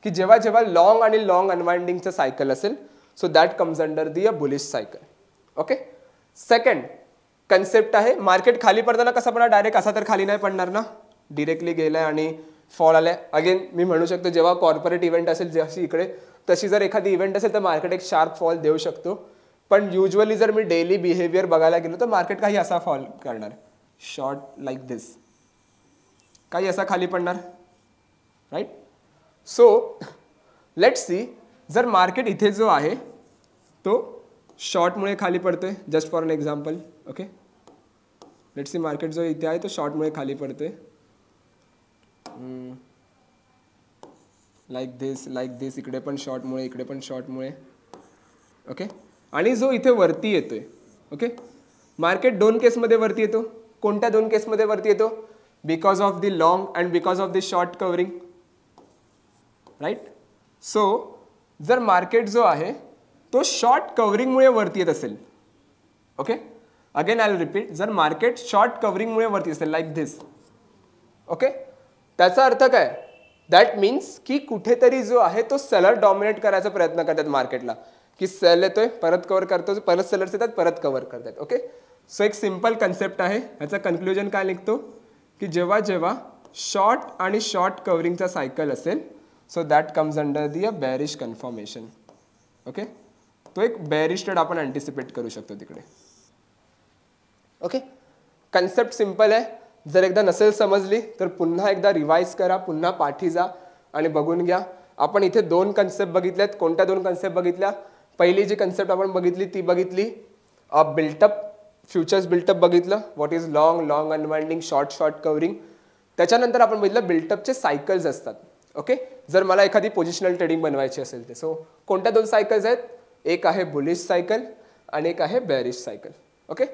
[SPEAKER 1] की जेव्हा जेव्हा लॉंग आणि लॉंग अनवाइंडिंगचं सायकल असेल, so that comes under the a bullish cycle. Okay, second concept आहे, मार्केट खाली पडताना कसा पडणार, डायरेक्ट असा तर खाली नाही पडणार ना, डिरेक्टली गेलाय आणि फॉल आलाय. अगेन मी म्हणू शकतो जेव्हा कॉर्पोरेट इव्हेंट असेल जशी इकडे, तशी जर एखादी इव्हेंट असेल तर मार्केट एक शार्प फॉल देऊ शकतो. पण युजली जर मी डेली बिहेवियर बघायला गेलो तर मार्केट काही असा फॉल करणार, शॉर्ट लाईक दिस, काही असा खाली पडणार, राईट. सो लेट सी, जर मार्केट इथे जो आहे तो शॉर्टमुळे खाली पडतोय, just for an example. Okay, let see, market जो इथे आहे तो शॉर्टमुळे खाली पडतोय, लाईक दिस, इकडे पण शॉर्टमुळे, इकडे पण शॉर्टमुळे. ओके, आणि जो इथे वरती येतोय, ओके, मार्केट दोन केसमध्ये वरती येतो. कोणत्या दोन केसमध्ये वरती येतो, because of the long and because of the short covering, right. So जर मार्केट जो आहे तो शॉर्ट कव्हरिंगमुळे वरती येत असेल, okay, again I will repeat, जर मार्केट शॉर्ट कव्हरिंगमुळे वरती असेल लाईक दिस, ओके, त्याचा अर्थ काय, दॅट मीन्स की कुठेतरी जो आहे तो सेलर डॉमिनेट करायचा प्रयत्न करतात मार्केटला, की सेल येतोय परत कव्हर करतो, परत सेलर्स येतात परत कव्हर करतात. ओके, सो एक सिंपल कन्सेप्ट आहे. ह्याचा कन्क्लुजन काय लिखतो की जेव्हा जेव्हा शॉर्ट आणि शॉर्ट कव्हरिंगचा सायकल असेल, so that comes under the a bearish confirmation. Okay, तो एक बेरिश ट्रेड आपण अँटिसिपेट करू शकतो तिकडे. ओके, कन्सेप्ट सिंपल आहे. जर एकदा नसेल समजली तर पुन्हा एकदा रिवाइज करा, पुन्हा पाठी जा आणि बघून घ्या. आपण इथे 2 कन्सेप्ट बघितल्यात. कोणत्या 2 कन्सेप्ट बघितल्या? पहिली जी कन्सेप्ट आपण बघितली ती बघितली बिल्टअप, फ्युचर्स बिल्टअप बघितलं, what is long, long unwinding, short short covering. त्याच्यानंतर आपण बघितलं बिल्टअपचे सायकल्स असतात. ओके, जर मला एखादी पोझिशनल ट्रेडिंग बनवायची असेल ते, सो कोणत्या 2 सायकल्स आहेत? एक आहे बुलिश सायकल आणि एक आहे bearish cycle. Okay,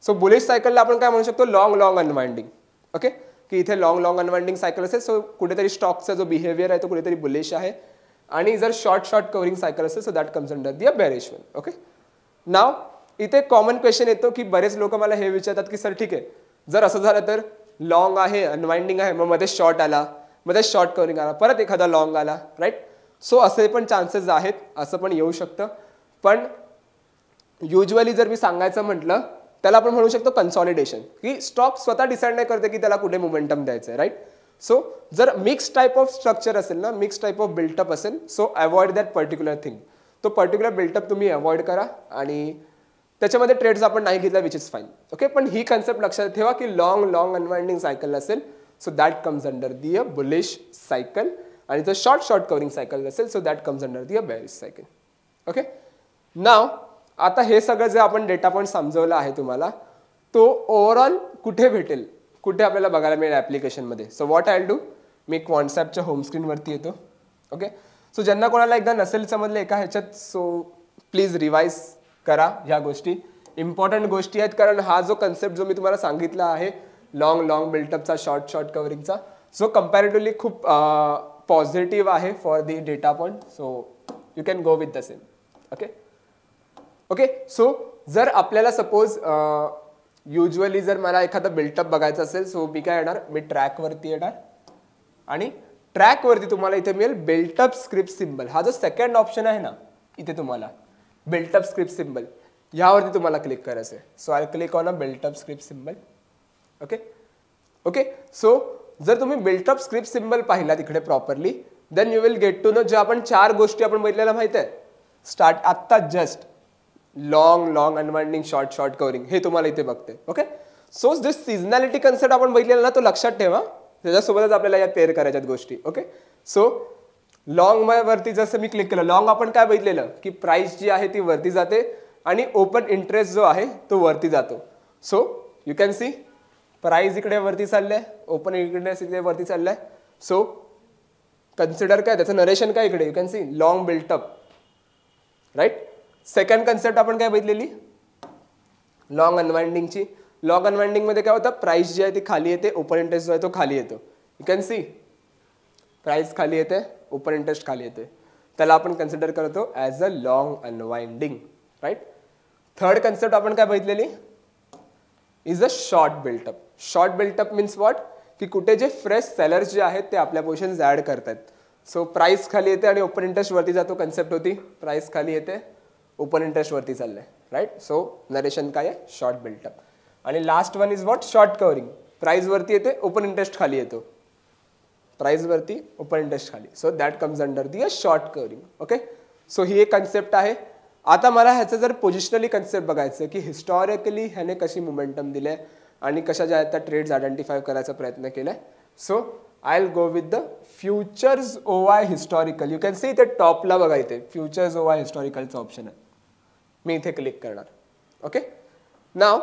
[SPEAKER 1] so bullish सायकलला आपण काय म्हणू शकतो? Long long unwinding. ओके, की इथे लॉंग लॉंग अनवाइंडिंग सायकल असेल, सो कुठेतरी स्टॉकचा जो बिहेवियर आहे तो कुठेतरी बुलिश आहे. आणि जर शॉर्ट शॉर्ट कव्हरिंग सायकल असेल, so that comes under the a bearish one. Okay, now इथे कॉमन क्वेश्चन येतो की बरेच लोक मला हे विचारतात की सर ठीक आहे, जर असं झालं तर लॉंग आहे, अनवाइंडिंग आहे, मग मध्ये शॉर्ट आला, मध्ये शॉर्ट कव्हरिंग आला, परत एखादा लॉंग आला, राईट? सो असे पण चान्सेस आहेत, असं पण येऊ शकतं. पण युजली जर मी सांगायचं म्हटलं त्याला आपण म्हणू शकतो कन्सॉलिडेशन, की स्टॉक स्वतः डिसाईड नाही करते की त्याला कुठे मोमेंटम द्यायचं आहे, राईट? सो जर मिक्स टाईप ऑफ स्ट्रक्चर असेल ना, मिक्स टाईप ऑफ बिल्टअप असेल, so avoid that particular thing. तो पर्टिक्युलर बिल्टअप तुम्ही अवॉइड करा आणि त्याच्यामध्ये ट्रेड्स आपण नाही घेतला, विच इज फाईन. ओके, पण ही कन्सेप्ट लक्षात ठेवा की लॉंग लॉंग अनवाइंडिंग सायकल असेल, so that comes under the a bullish cycle. आणि जर शॉर्ट शॉर्ट कव्हरिंग सायकल असेल, so that comes under the a bearish cycle. Okay, now आता हे सगळं जे आपण डेटा पॉईंट समजवलं आहे तुम्हाला, तो ओव्हरऑल कुठे भेटेल, कुठे आपल्याला बघायला मिळेल ॲप्लिकेशनमध्ये? So what I will do, मी क्वांटसॅपच्या होम स्क्रीनवरती येतो. ओके, सो ज्यांना कोणाला एकदा नसेल समजलं एका ह्याच्यात, सो प्लीज रिवाइज करा. ह्या गोष्टी इम्पॉर्टंट गोष्टी आहेत, कारण हा जो कन्सेप्ट जो मी तुम्हाला सांगितला आहे लॉंग लॉंग बिल्टअपचा, शॉर्ट शॉर्ट कव्हरिंगचा, सो कम्पॅरेटिव्हली खूप पॉझिटिव्ह आहे for the data point. So you can go with the same. Okay okay, so जर आपल्याला सपोज युजली जर मला एखादा बिल्टअप बघायचा असेल, सो मी काय येणार, मी ट्रॅकवरती येणार आणि ट्रॅकवरती तुम्हाला इथे मिळेल बिल्टअप स्क्रिप्ट सिम्बल. हा जो सेकंड ऑप्शन आहे ना इथे तुम्हाला बिल्टअप स्क्रिप्ट सिम्बल, यावरती तुम्हाला क्लिक करायचं आहे. So I click on a built up script symbol. Okay okay, so जर तुम्ही बिल्टअप स्क्रिप्ट सिम्बल पाहिला तिकडे properly, then you will get to know जे आपण 4 गोष्टी आपण बघितलेल्या माहित आहे स्टार्ट आत्ता just, long long unwinding, short short covering, हे तुम्हाला इथे बघते. ओके, सो जे सिझनॅलिटी कन्सेप्ट आपण बघितलेला ना, तो लक्षात ठेवा, त्याच्यासोबतच आपल्याला या पेअर करायच्यात गोष्टी. ओके, सो लॉंग वरती जसं मी क्लिक केलं, लॉंग आपण काय बघितलेलं की प्राइस जी आहे ती वरती जाते आणि ओपन इंटरेस्ट जो आहे तो वरती जातो. So you can C price इकडे वरती चाललंय, ओपन इंटरेस्ट इकडे वरती चाललाय. सो कन्सिडर काय त्याचं नरेशन काय इकडे, you can see long built up, right? Second concept आपण काय बघितलेली लॉंग अनवाइंडिंगची. लॉंग अनवाइंडिंग मध्ये काय होतं, प्राइस जी आहे ती खाली येते, ओपन इंटरेस्ट जो आहे तो खाली येतो. यू कॅन सी प्राइस खाली येते, ओपन इंटरेस्ट खाली येते, त्याला आपण कन्सिडर करतो as a long unwinding, right? Third concept आपण काय बघितलेली is a short built up. Short built up means what, की कुठे जे फ्रेश सेलर्स जे आहेत ते आपल्या पोझिशन्स ॲड करतात. सो प्राइस खाली येते आणि ओपन इंटरेस्ट वरती जातो, कन्सेप्ट होती प्राइस खाली येते, ओपन इंटरेस्ट वरती चाललंय, राईट? सो नरेशन काय आहे, शॉर्ट बिल्टअप. आणि last one is what, short covering. Price वरती येते, ओपन इंटरेस्ट खाली येतो, प्राइस वरती, ओपन इंटरेस्ट खाली, so that comes under the a short covering. Okay, so ही एक कन्सेप्ट आहे. आता मला ह्याचं जर पोझिशनली कन्सेप्ट बघायचं की हिस्टॉरिकली ह्याने कशी मोमेंटम दिले आणि कशा ज्या त्या ट्रेड्स आयडेंटिफाय करायचा प्रयत्न केलाय. So I will go with the futures O I historical. You can see इथे टॉपला बघा, इथे फ्युचर्स ओवाय हिस्टॉरिकलचं ऑप्शन आहे, मी इथे क्लिक करणार. ओके, नाव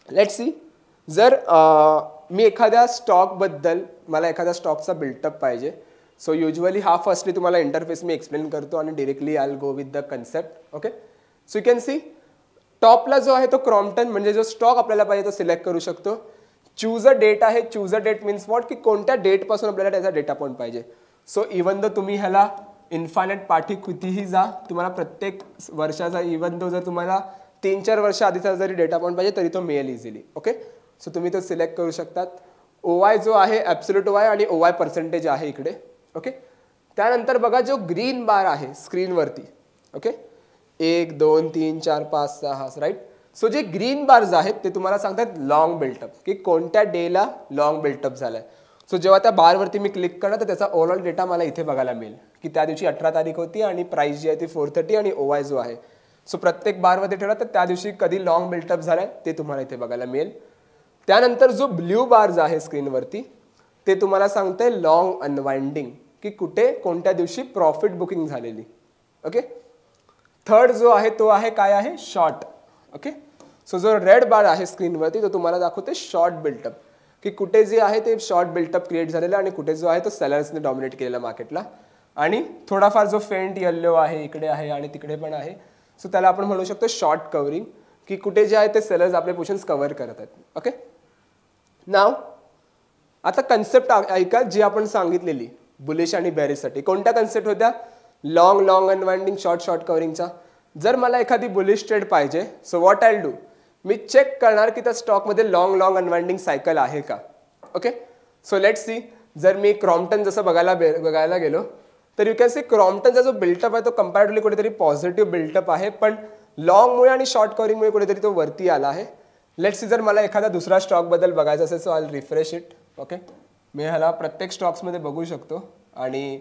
[SPEAKER 1] लेट्स सी, जर मी एखाद्या स्टॉकबद्दल, मला एखाद्या स्टॉकचा बिल्टअप पाहिजे, सो युजली हा फर्स्टली तुम्हाला इंटरफेस मी एक्सप्लेन करतो आणि directly I will go with the concept. Okay, so you can see टॉपला जो आहे तो क्रॉम्प्टन, म्हणजे जो स्टॉक आपल्याला पाहिजे तो सिलेक्ट करू शकतो. चूज अ डेट आहे, choose a that means what, की कोणत्या डेटपासून आपल्याला त्याचा डेटा पॉईंट पाहिजे. सो इवन दो तुम्ही ह्याला इन्फायनाईट पाठी कितीही जा, तुम्हाला प्रत्येक वर्षाचा, इवन दो जर तुम्हाला 3-4 वर्ष आधीचा जरी डेटा पॉईंट पाहिजे तरी तो मिळेल इझिली. ओके, सो तुम्ही तो सिलेक्ट करू शकतात. ओवाय जो आहे ॲब्सोल्यूट ओवाय आणि ओवाय पर्सेंटेज आहे इकडे. ओके. त्यानंतर बघा जो ग्रीन बार आहे स्क्रीनवरती, ओके, 1 2 3 4 5 6, राईट. सो जे ग्रीन बार्स आहेत ते तुम्हाला सांगतात लॉंग बिल्टअप, की कोणत्या डेला लॉंग बिल्टअप झालाय. सो जेव्हा त्या बारवरती मी क्लिक करणार तर त्याचा ओव्हरऑल डेटा मला इथे बघायला मिळेल की त्या दिवशी 18 तारीख होती आणि प्राइस जी आहे ती 430 आणि OI जो आहे. सो प्रत्येक बारमध्ये ठेवला तर त्या दिवशी कधी लॉंग बिल्टअप झालाय ते तुम्हाला इथे बघायला मिळेल. त्यानंतर जो ब्ल्यू बार्स आहे स्क्रीनवरती ते तुम्हाला सांगते लॉंग अनवाइंडिंग, की कुठे कोणत्या दिवशी प्रॉफिट बुकिंग झालेली. ओके. थर्ड जो आहे तो आहे काय आहे शॉर्ट. ओके. सो जो रेड बार आहे स्क्रीनवरती तो तुम्हाला दाखवते शॉर्ट बिल्टअप, की कुठे जे आहे ते शॉर्ट बिल्टअप क्रिएट झालेलं आणि कुठे जो आहे तो सेलर्सने डॉमिनेट केलेला मार्केटला. आणि थोडाफार जो फेंट येल्लो आहे इकडे आहे आणि तिकडे पण आहे, सो त्याला आपण म्हणू शकतो शॉर्ट कव्हरिंग, की कुठे जे आहे ते सेलर्स आपले पोझिशन्स कव्हर करत आहेत. ओके. नाव आता कन्सेप्ट ऐका जी आपण सांगितलेली बुलिश आणि बेरिशसाठी. कोणत्या कन्सेप्ट होत्या? Long long unwinding, short short कव्हरिंगचा. जर मला एखादी बुलिश ट्रेड पाहिजे, सो व्हॉट आय डू, मी चेक करणार की त्या स्टॉकमध्ये लॉंग लॉंग अनवाइंडिंग सायकल आहे का. ओके. सो लेट्स सी, जर मी क्रॉम्प्टन जसं बघायला गेलो तर यू कॅन सी क्रॉम्प्टनचा जो बिल्टअप आहे तो कंपॅरेटिव्हली कुठेतरी पॉझिटिव्ह बिल्टअप आहे, पण लॉंगमुळे आणि शॉर्ट कव्हरिंगमुळे कुठेतरी तो वरती आला आहे. लेट्स सी, जर मला एखादा दुसरा स्टॉकबद्दल बघायचा असेल so I refresh it. Okay. मी ह्याला प्रत्येक स्टॉक्समध्ये बघू शकतो आणि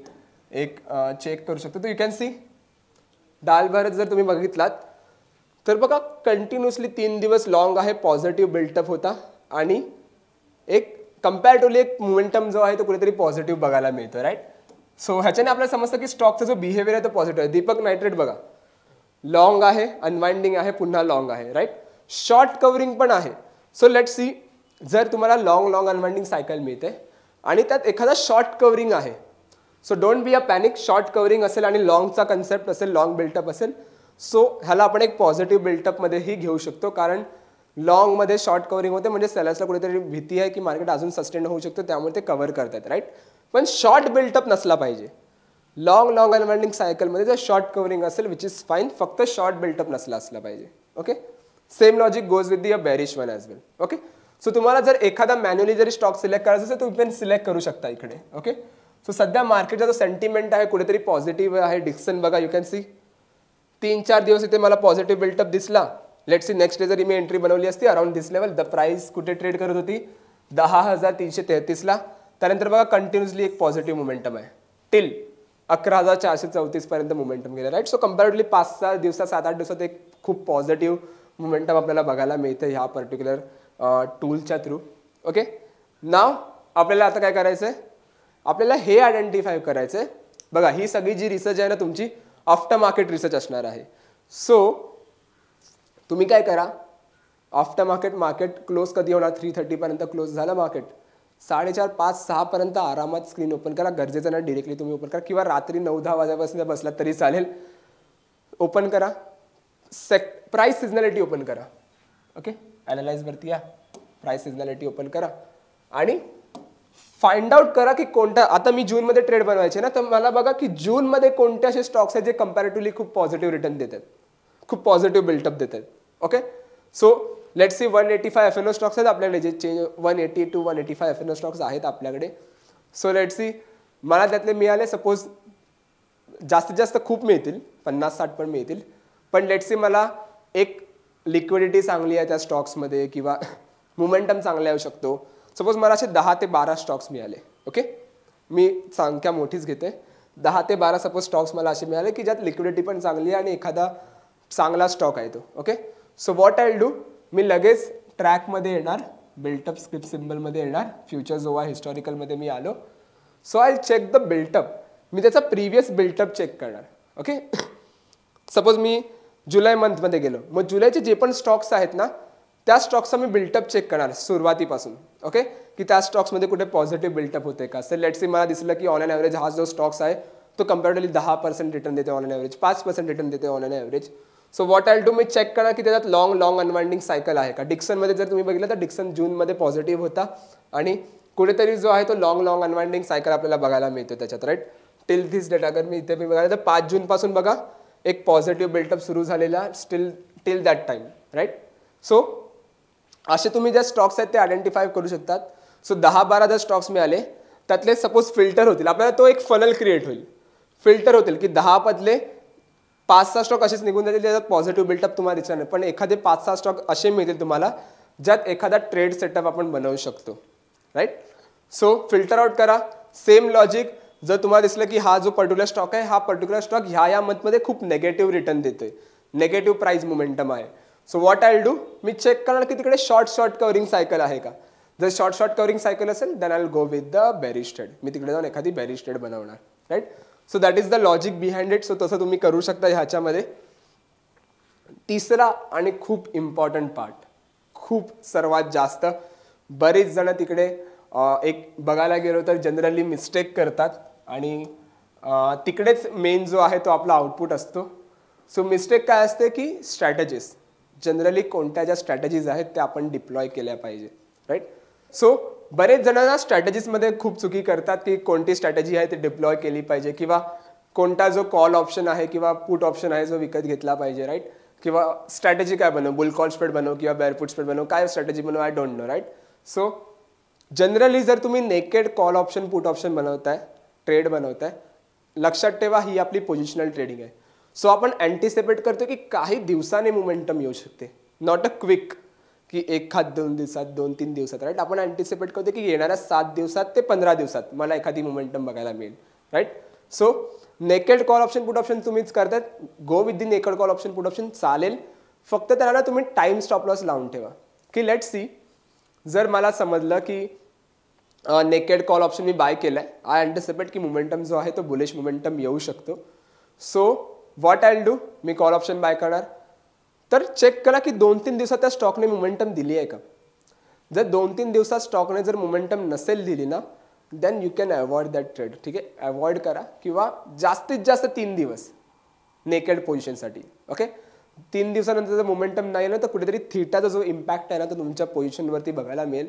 [SPEAKER 1] एक चेक करू शकतो. तर यू कॅन सी डाल भारत जर तुम्ही बघितलात तर बघा कंटिन्युअसली 3 दिवस लॉंग आहे, पॉझिटिव्ह बिल्टअप होता आणि एक कंपॅरेटिव्हली एक मोमेंटम जो आहे तो कुठेतरी पॉझिटिव्ह बघायला मिळतो, राईट. सो ह्याच्याने आपल्याला समजतं की स्टॉकचा जो बिहेवियर आहे तो पॉझिटिव्ह आहे. दीपक नायट्रेट बघा लॉंग आहे, अनवाइंडिंग आहे, पुन्हा लॉंग आहे, राईट. शॉर्ट कव्हरिंग पण आहे. सो लेट्स सी, जर तुम्हाला लॉंग लॉंग अनवाइंडिंग सायकल मिळते आणि त्यात एखादा शॉर्ट कव्हरिंग आहे, so don't be a panic. Short covering असेल आणि लॉंगचा कन्सेप्ट असेल, लॉंग बिल्टअप असेल, सो ह्याला आपण एक पॉझिटिव्ह बिल्टअपमध्येही घेऊ शकतो, कारण लॉंगमध्ये शॉर्ट कव्हरिंग होते म्हणजे सेलर्सला कुठेतरी भीती आहे की मार्केट अजून सस्टेन होऊ शकतो, त्यामुळे ते कव्हर करतात, राईट. पण शॉर्ट बिल्टअप नसला पाहिजे. लॉंग लॉंग अनवाइंडिंग सायकलमध्ये जर शॉर्ट कव्हरिंग असेल विच इज फाईन, फक्त शॉर्ट बिल्टअप नसला असला पाहिजे. Okay. Same logic goes with the a bearish one as well. Okay. So तुम्हाला जर एखादा मॅन्युअली जरी स्टॉक सिलेक्ट करायचा असेल तर तुम्ही पण सिलेक्ट करू शकता इकडे. ओके. सो सध्या मार्केटचा जो सेंटिमेंट आहे कुठेतरी पॉझिटिव्ह आहे. डिक्सन बघा, यू कॅन सी 3-4 दिवस इथे मला पॉझिटिव्ह बिल्टअप दिसला. लेट्स सी नेक्स्ट डे जरी मी एंट्री बनवली असती around this level, the price कुठे ट्रेड करत होती 10,333ला. त्यानंतर बघा कंटिन्युअसली एक पॉझिटिव्ह मोमेंटम आहे टिल 11,434 पर्यंत मोमेंटम गेलं, राईट. सो कंपॅरेटिव्हली 5-6 दिवसात 7-8 दिवसात एक खूप पॉझिटिव्ह मोमेंटम आपल्याला बघायला मिळतं ह्या पर्टिक्युलर टूलच्या थ्रू. ओके. नाव आपल्याला आता काय करायचं आहे, आपल्याला हे आयडेंटिफाय करायचं आहे. बघा ही सगळी जी रिसर्च आहे ना तुमची आफ्टर मार्केट रिसर्च असणार आहे. सो तुम्ही काय करा, आफ्टर मार्केट क्लोज कधी होणार 3:30 पर्यंत क्लोज झालं मार्केट, 4:30, 5, 6 पर्यंत आरामात स्क्रीन ओपन करा. गरजेचं नाही डिरेक्टली तुम्ही ओपन करा, किंवा रात्री 9-10 वाजेपासून बसलात तरी चालेल. ओपन करा, प्राइस सिजनॅलिटी ओपन करा. ओके. ॲनालाइजवरती या, प्राइस सिजनॅलिटी ओपन करा आणि फाइंड आउट करा की कोणता, आता मी जूनमध्ये ट्रेड बनवायचे ना, तर मला बघा की जूनमध्ये कोणते असे स्टॉक्स आहेत जे कंपॅरेटिव्हली खूप पॉझिटिव्ह रिटर्न देतात, खूप पॉझिटिव्ह बिल्टअप देतात. Okay. So let's C 185 FNO stocks आहेत आपल्याकडे, जे 180 to 185 FNO स्टॉक्स आहेत आपल्याकडे. सो लेट्स सी, मला त्यातले मिळाले सपोज जास्तीत जास्त खूप मिळतील, 50-60 पण मिळतील, पण लेट्स सी मला एक लिक्विडिटी चांगली आहे त्या स्टॉक्समध्ये किंवा मोमेंटम चांगला येऊ शकतो. सपोज मला असे 10 ते 12 स्टॉक्स मिळाले. ओके. मी संख्या मोठीच घेते, 10 ते 12 सपोज स्टॉक्स मला असे मिळाले की ज्यात लिक्विडिटी पण चांगली आहे आणि एखादा चांगला स्टॉक आहे तो. Okay. So what I do, मी लगेच ट्रॅकमध्ये येणार, बिल्टअप स्क्रिप्ट सिम्बलमध्ये येणार, फ्युचर जो आहे हिस्टॉरिकलमध्ये मी आलो. So I check the buildup, मी त्याचा प्रिव्हियस बिल्टअप चेक करणार. ओके. सपोज मी जुलै मंथमध्ये गेलो, मग जुलैचे जे पण स्टॉक्स आहेत ना त्या स्टॉक्सचा मी बिल्टअप चेक करणार सुरुवातीपासून. ओके. की त्या स्टॉक्समध्ये कुठे पॉझिटिव्ह बिल्टअप होते का. सर लेट्स सी मला दिसलं की ऑन एन ॲव्हरेज हा जो स्टॉक्स आहे तो कंपॅरेटिव्हली 10% रिटर्न देते ऑन एन ॲव्हरेज, 5% रिटर्न देते on an average. So what I do, मी चेक करणार की त्याच्यात लॉंग अनवाइंडिंग सायकल आहे का. डिक्सनमध्ये जर तुम्ही बघितलं तर डिक्सन जूनमध्ये पॉझिटिव्ह होता आणि कुठेतरी जो आहे तो लॉंग अनवाइंडिंग सायकल आपल्याला बघायला मिळतो त्याच्यात, राईट. टिल दिस डेट अगर मी इथे बघायला तर 5 जूनपासून बघा एक पॉझिटिव्ह बिल्टअप सुरू झालेला till that time, right. So असे तुम्ही ज्या स्टॉक्स आहेत ते आयडेंटिफाय करू शकतात. सो 10-12 जर स्टॉक्स मिळाले त्यातले सपोज फिल्टर होतील, आपल्याला तो एक फनल क्रिएट होईल, फिल्टर होतील की 10 मधले 5-6 स्टॉक असेच निघून जातील त्याच्यात पॉझिटिव्ह बिल्टअप तुम्हाला दिसणार नाही, पण एखादे 5-6 स्टॉक असे मिळतील तुम्हाला ज्यात एखादा ट्रेड सेटअप आपण बनवू शकतो, राईट. सो फिल्टर आउट करा. सेम लॉजिक, जर तुम्हाला दिसलं की हा जो पर्टिक्युलर स्टॉक आहे, हा पर्टिक्युलर स्टॉक ह्या मंथमध्ये खूप नेगेटिव्ह रिटर्न देतोय, नेगेटिव्ह प्राइस मोमेंटम आहे, so what I will do, मी चेक करणार की तिकडे शॉर्ट कव्हरिंग सायकल आहे का. जर शॉर्ट कव्हरिंग सायकल असेल then I will go with the bearish trade, मी तिकडे जाऊन एखादी बेरिश ट्रेड बनवणार, right. So that is the logic behind it. So तसं तुम्ही करू शकता ह्याच्यामध्ये. तिसरा आणि खूप इम्पॉर्टंट पार्ट, खूप सर्वात जास्त बरेच जण तिकडे एक बघायला गेलो तर जनरली मिस्टेक करतात आणि तिकडेच मेन जो आहे तो आपला आउटपुट असतो. सो मिस्टेक काय असते की स्ट्रॅटेजीज, जनरली कोणत्या ज्या स्ट्रॅटेजीज आहेत त्या आपण डिप्लॉय केल्या पाहिजे, राईट. सो बरेच जणांना स्ट्रॅटेजीजमध्ये खूप चुकी करतात की कोणती स्ट्रॅटेजी आहे ती डिप्लॉय केली पाहिजे किंवा कोणता जो कॉल ऑप्शन आहे किंवा पुट ऑप्शन आहे जो विकत घेतला पाहिजे, राईट. किंवा स्ट्रॅटेजी काय बनव, बुल कॉल स्प्रेड बनव किंवा बेअर पुट स्प्रेड बनव, काय स्ट्रॅटेजी बनव, I don't know, right. So generally जर तुम्ही naked call option put option बनवताय, ट्रेड बनवताय, लक्षात ठेवा ही आपली पोझिशनल ट्रेडिंग आहे. सो आपण अँटिसिपेट करतो की काही दिवसाने मोमेंटम येऊ शकते, नॉट अ क्विक की 1-2 दिवसात 2-3 दिवसात, राईट. आपण अँटिसिपेट करतो की येणाऱ्या 7 दिवसात ते 15 दिवसात मला एखादी मोमेंटम बघायला मिळेल, right. So naked call option put option तुम्हीच करतात, go with the naked call option put option चालेल, फक्त त्याला तुम्ही टाइम स्टॉप लॉस लावून ठेवा की लेट सी, जर मला समजलं की नेकेड कॉल ऑप्शन मी बाय केलाय, आय अँटिसिपेट की मोमेंटम जो आहे तो बुलिश मोमेंटम येऊ शकतो. So what I will do, मी कॉल ऑप्शन बाय करणार, तर चेक करा की 2-3 दिवसात त्या स्टॉकने मोमेंटम दिली आहे का. जर 2-3 दिवसात स्टॉकने जर मोमेंटम नसेल दिली ना, then you can avoid that trade, ठीक आहे, अवॉइड करा. किंवा जास्तीत जास्त 3 दिवस नेकेड पोझिशनसाठी, ओके. 3 दिवसानंतर जर मोमेंटम नाही ना तर कुठेतरी थीटाचा जो इम्पॅक्ट आहे ना तो तुमच्या पोझिशनवरती बघायला मिळेल.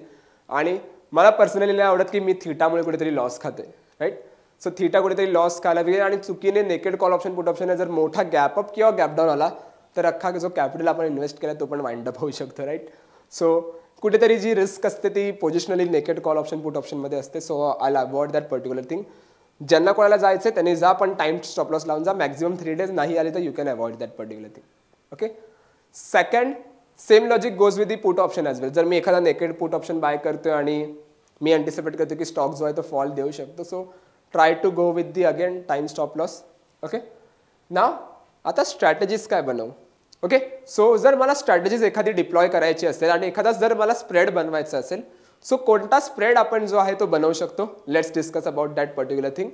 [SPEAKER 1] आणि मला पर्सनली नाही आवडत की मी थीटामुळे कुठेतरी लॉस खातोय, राईट. सो थीटा कुठेतरी लॉस खायला पाहिजे आणि चुकीने naked call option put option जर मोठा गॅप अप किंवा गॅप डाऊन आला तर अख्खा जो कॅपिटल आपण इन्व्हेस्ट केला तो पण वाइंड अप होऊ शकतो, राईट. सो कुठेतरी जी रिस्क असते ती पोझिशनली नेकेड कॉल ऑप्शन पुट ऑप्शनमध्ये असते. So I avoid that particular thing. ज्यांना कोणाला जायचं त्यांनी जा, पण टाइम स्टॉप लॉस लावून जा. मॅक्झिमम 3 डेज नाही आले तर you can avoid that particular thing, okay. Second, same logic goes with the put option as well. जर मी एखादा नेकेड पुट ऑप्शन बाय करतोय आणि मी अँटिसिपेट करतो की स्टॉक जो आहे तो फॉल देऊ शकतो, so try to go with the again time stop loss, okay. Now आता स्ट्रॅटेजीज काय बनवू, ओके. सो जर मला स्ट्रॅटेजीज एखादी डिप्लॉय करायची असेल आणि एखादा जर मला स्प्रेड बनवायचा असेल, सो कोणता स्प्रेड आपण जो आहे तो बनवू शकतो, let's discuss about that particular thing.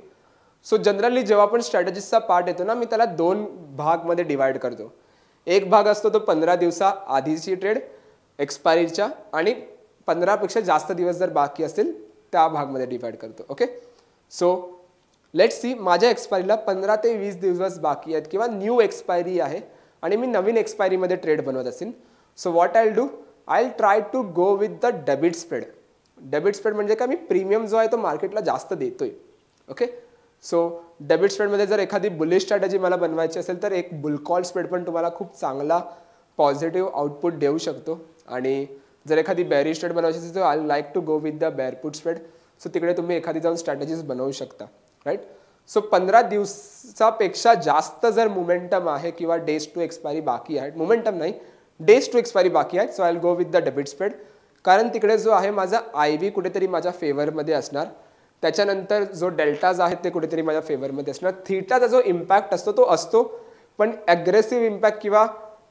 [SPEAKER 1] So generally जेव्हा आपण स्ट्रॅटेजीजचा पार्ट येतो ना, मी त्याला 2 भागमध्ये डिवाइड करतो. एक भाग असतो तो 15 दिवसा आधीची ट्रेड एक्सपायरीच्या, आणि 15पेक्षा जास्त दिवस जर बाकी असेल त्या भागमध्ये डिवाइड करतो, ओके. सो लेट्स सी, माझ्या एक्सपायरीला 15 ते 20 दिवस बाकी आहेत किंवा न्यू एक्सपायरी आहे आणि मी नवीन एक्सपायरीमध्ये ट्रेड बनवत असेल. So what I will do, I will try to go with the debit spread. Debit spread म्हणजे काय, मी प्रीमियम जो आहे तो मार्केटला जास्त देतोय, ओके. सो डेबिट स्प्रेडमध्ये जर एखादी बुलिश स्ट्रॅटेजी मला बनवायची असेल तर एक बुल कॉल स्प्रेड पण तुम्हाला खूप चांगला पॉझिटिव्ह आउटपुट देऊ शकतो. आणि जर एखादी बेअरिश ट्रेड बनवायची असेल तर I like to go with the bear put spread. So तिकडे तुम्ही एखादी जाऊन स्ट्रॅटेजीज बनवू शकता, राईट. सो 15 दिवसापेक्षा जास्त जर मोमेंटम आहे किंवा डेज टू एक्सपायरी बाकी आहे, मोमेंटम नाही डेज टू एक्सपायरी बाकी आहे, so I will go with the debit spread. कारण तिकडे जो आहे माझा आय व्ही कुठेतरी माझ्या फेवरमध्ये असणार, त्याच्यानंतर जो डेल्टाज आहेत ते कुठेतरी माझ्या फेवरमध्ये असणार. थीटाचा जो इम्पॅक्ट असतो तो असतो, पण ॲग्रेसिव्ह इम्पॅक्ट किंवा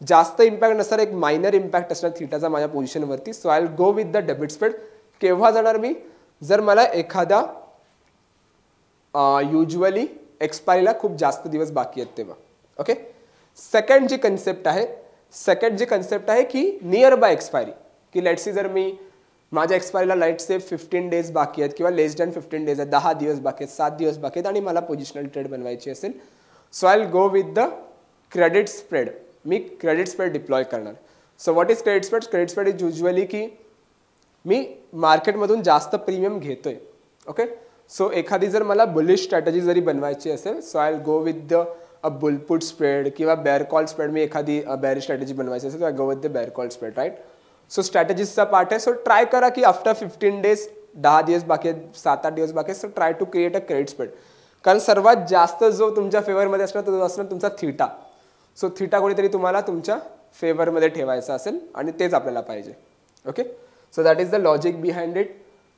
[SPEAKER 1] जास्त इम्पॅक्ट नसणार, एक मायनर इम्पॅक्ट असणार थीटाचा माझ्या पोझिशनवरती. So I will go with the debit spread. केव्हा जाणार मी, जर मला एखादा युजली एक्सपायरीला खूप जास्त दिवस बाकी आहेत तेव्हा, ओके. सेकंड जी कन्सेप्ट आहे की नियर बाय एक्सपायरी, की लेट्स सी जर मी माझ्या एक्सपायरीला लेट्स से 15 डेज बाकी आहेत किंवा लेस दॅन 15 डेज आहेत, 10 दिवस बाकी आहेत, 7 दिवस बाकी आहेत आणि मला पोझिशनल ट्रेड बनवायची असेल, so I will go with the credit spread. मी क्रेडिट स्प्रेड डिप्लॉय करणार. So what is credit spread, credit spread is usually की मी मार्केटमधून जास्त प्रीमियम घेतोय, ओके. सो एखादी जर मला बुलिश स्ट्रॅटेजी जरी बनवायची असेल, so I will go with the bull put spread किंवा बेअर कॉल स्प्रेड. मी एखादी बेअर स्ट्रॅटेजी बनवायची असेल तर I go with the bear call spread, right. So स्ट्रॅटेजीजचा पार्ट आहे. सो ट्राय करा की आफ्टर 15 डेज 10 दिवस बाकी आहेत, 7-8 दिवस बाकी आहेत, so try to create a credit spread. कारण सर्वात जास्त जो तुमच्या फेवरमध्ये असणार तो असणार तुमचा थीटा. सो थीटा कुठेतरी तुम्हाला तुमच्या फेवरमध्ये ठेवायचा असेल आणि तेच आपल्याला पाहिजे. Okay, so that is the logic behind it.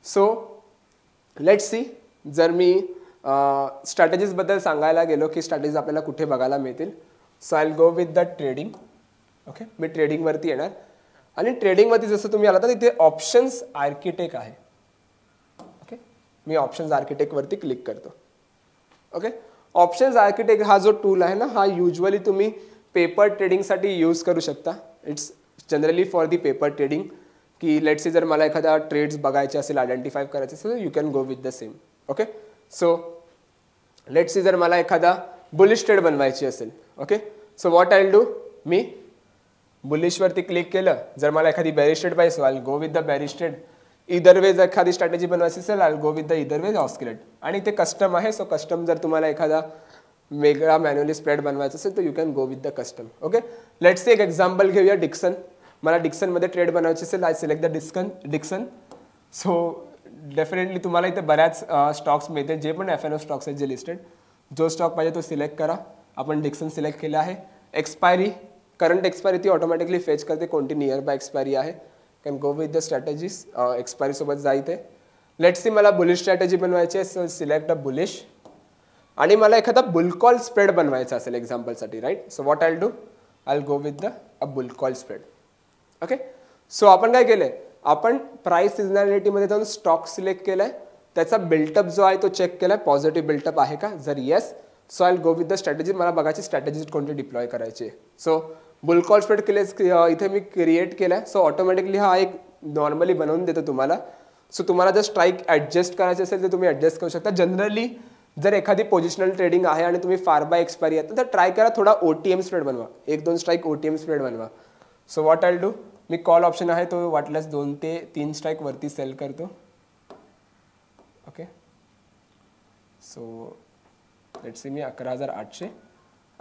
[SPEAKER 1] So let's see, जर मी स्ट्रॅटेजीजबद्दल सांगायला गेलो की स्ट्रॅटेजीज आपल्याला कुठे बघायला मिळतील. So I will go with the trading. Okay, मी ट्रेडिंगवरती येणार आणि ट्रेडिंगवरती जसं तुम्ही आला तर इथे ऑप्शन्स आर्किटेक्ट आहे. ओके, मी ऑप्शन्स आर्किटेक्टवरती क्लिक करतो. ओके, ऑप्शन्स आर्किटेक्ट हा जो टूल आहे ना, हा युजली तुम्ही पेपर ट्रेडिंगसाठी यूज करू शकता. It's generally for the paper trading, की लेट्स से जर मला एखादा ट्रेड्स बघायचे असेल, आयडेंटिफाय करायचे असेल, you can go with the same. Okay, so let's say जर मला एखादा बुलिश ट्रेड बनवायची असेल, okay, so what I will do, मी बुलिशवरती क्लिक केलं. जर मला एखादी बेरिश ट्रेड पाहिजे, I will go with the bearish trade. Either ways एखादी स्ट्रॅटेजी बनवायची असेल, I will go with the either ways oscillate. आणि ते कस्टम आहे, सो कस्टम जर तुम्हाला एखादा वेगळा मॅन्युअली स्प्रेड बनवायचा असेल तर you can go with the custom. Okay, let's say एक एक्झाम्पल घेऊया, डिक्सन. मला डिक्सनमध्ये ट्रेड बनवायची असेल, I select the Dixon. So definitely तुम्हाला इथे बऱ्याच स्टॉक्स मिळते, जे पण F&O स्टॉक्स आहेत जे लिस्टेड. जो स्टॉक पाहिजे तो सिलेक्ट करा. आपण डिक्सन सिलेक्ट केला आहे. एक्सपायरी, करंट एक्सपायरी ती ऑटोमॅटिकली फेच करते, कोणती नियर बाय एक्सपायरी आहे. Can go with the strategies. Expiry सोबत जा इथे. लेट्स सी मला बुलिश स्ट्रॅटेजी बनवायची आहे, सो सिलेक्ट अ बुलिश. आणि मला एखादा बुलकॉल स्प्रेड बनवायचा असेल एक्झाम्पलसाठी, right. So what I will do, I will go with the bull call spread. Okay, so आपण काय केलंय, आपण प्राइस सिजनॅलिटीमध्ये जाऊन स्टॉक सिलेक्ट केलाय, त्याचा बिल्टअप जो आहे तो चेक केलाय, पॉझिटिव्ह बिल्टअप आहे का. जर yes, so I will go with the strategy. मला बघायची स्ट्रॅटेजी कोणती डिप्लॉय करायची. सो बुलकॉल स्प्रेड केले, इथे मी क्रिएट केलाय. सो ऑटोमॅटिकली हा एक नॉर्मली बनवून देतो तुम्हाला. सो तुम्हाला जर स्ट्राईक ॲडजस्ट करायचे असेल तर तुम्ही ॲडजस्ट करू शकता. जनरली जर एखादी पोझिशनल ट्रेडिंग आहे आणि तुम्ही फार बाय एक्सपायरी आहे तर ट्राय करा थोडा OTM स्प्रेड बनवा, 1-2 स्ट्राईक OTM स्प्रेड बनवा. So what I will do, मी कॉल ऑप्शन आहे तो वाटल्यास 2 ते 3 स्ट्राईक वरती सेल करतो. ओके, सो लेट्स सी मी 11,800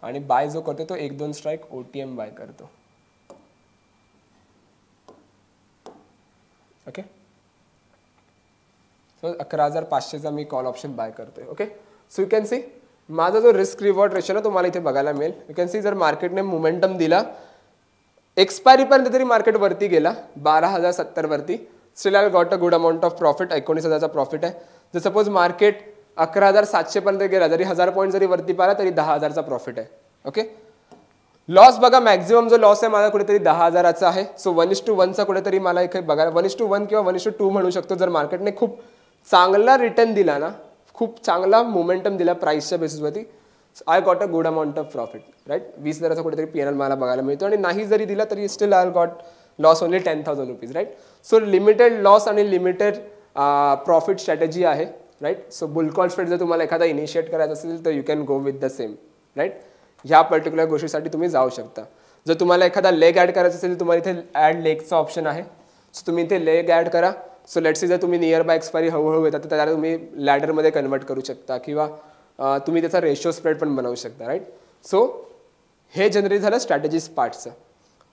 [SPEAKER 1] आणि बाय जो करतो तो 1-2 स्ट्राईक OTM बाय करतो. ओके, सो 11,500चा मी कॉल ऑप्शन बाय करतोय. Okay, so you can C माझा जो रिस्क रिवॉर्ड रेशो ना तो मला इथे बघायला मिळेल. यू कॅन सी जर मार्केटने मोमेंटम दिला, एक्सपायरीपर्यंत तरी मार्केट वरती गेला 12,070 वरती, still I got a good amount of profit. 19,000चा प्रॉफिट आहे. जर सपोज मार्केट 11,700 पर्यंत गेला, जरी 1000 पॉईंट जरी वरती पाहिला तरी 10,000चा प्रॉफिट आहे. ओके, लॉस बघा, मॅक्झिमम जो लॉस आहे माझा कुठेतरी 10,000चा आहे. सो 1:1चा कुठेतरी मला इथे बघायला 1:1 किंवा 1:2 म्हणू शकतो. जर मार्केटने खूप चांगला रिटर्न दिला ना, खूप चांगला मोमेंटम दिला प्राइसच्या बेसिसवरती, I got a good amount of profit, right. 20,000चा कुठेतरी PNL मला बघायला मिळतो. आणि नाही जरी दिला तरी still I got loss only 10,000 rupees, right. So limited loss आणि लिमिटेड प्रॉफिट स्ट्रॅटेजी आहे, राईट. सो बुलकॉल स्प्रेड जर तुम्हाला एखादा इनिशिएट करायचा असेल तर you can go with the same, right. ह्या पर्टिक्युलर गोष्टीसाठी तुम्ही जाऊ शकता. जर तुम्हाला एखादा लेग ॲड करायचा असेल तर तुम्हाला इथे ॲड लेगचा ऑप्शन आहे. सो तुम्ही इथे लेग ॲड करा. सो लेट्स से जर तुम्ही नियर बाय एक्सपायरी हळूहळू येतात तर त्याला तुम्ही लॅडरमध्ये कन्वर्ट करू शकता किंवा तुम्ही त्याचा रेशो स्प्रेड पण बनवू शकता, राईट. सो हे जनरली झालं स्ट्रॅटेजीज पार्टचं.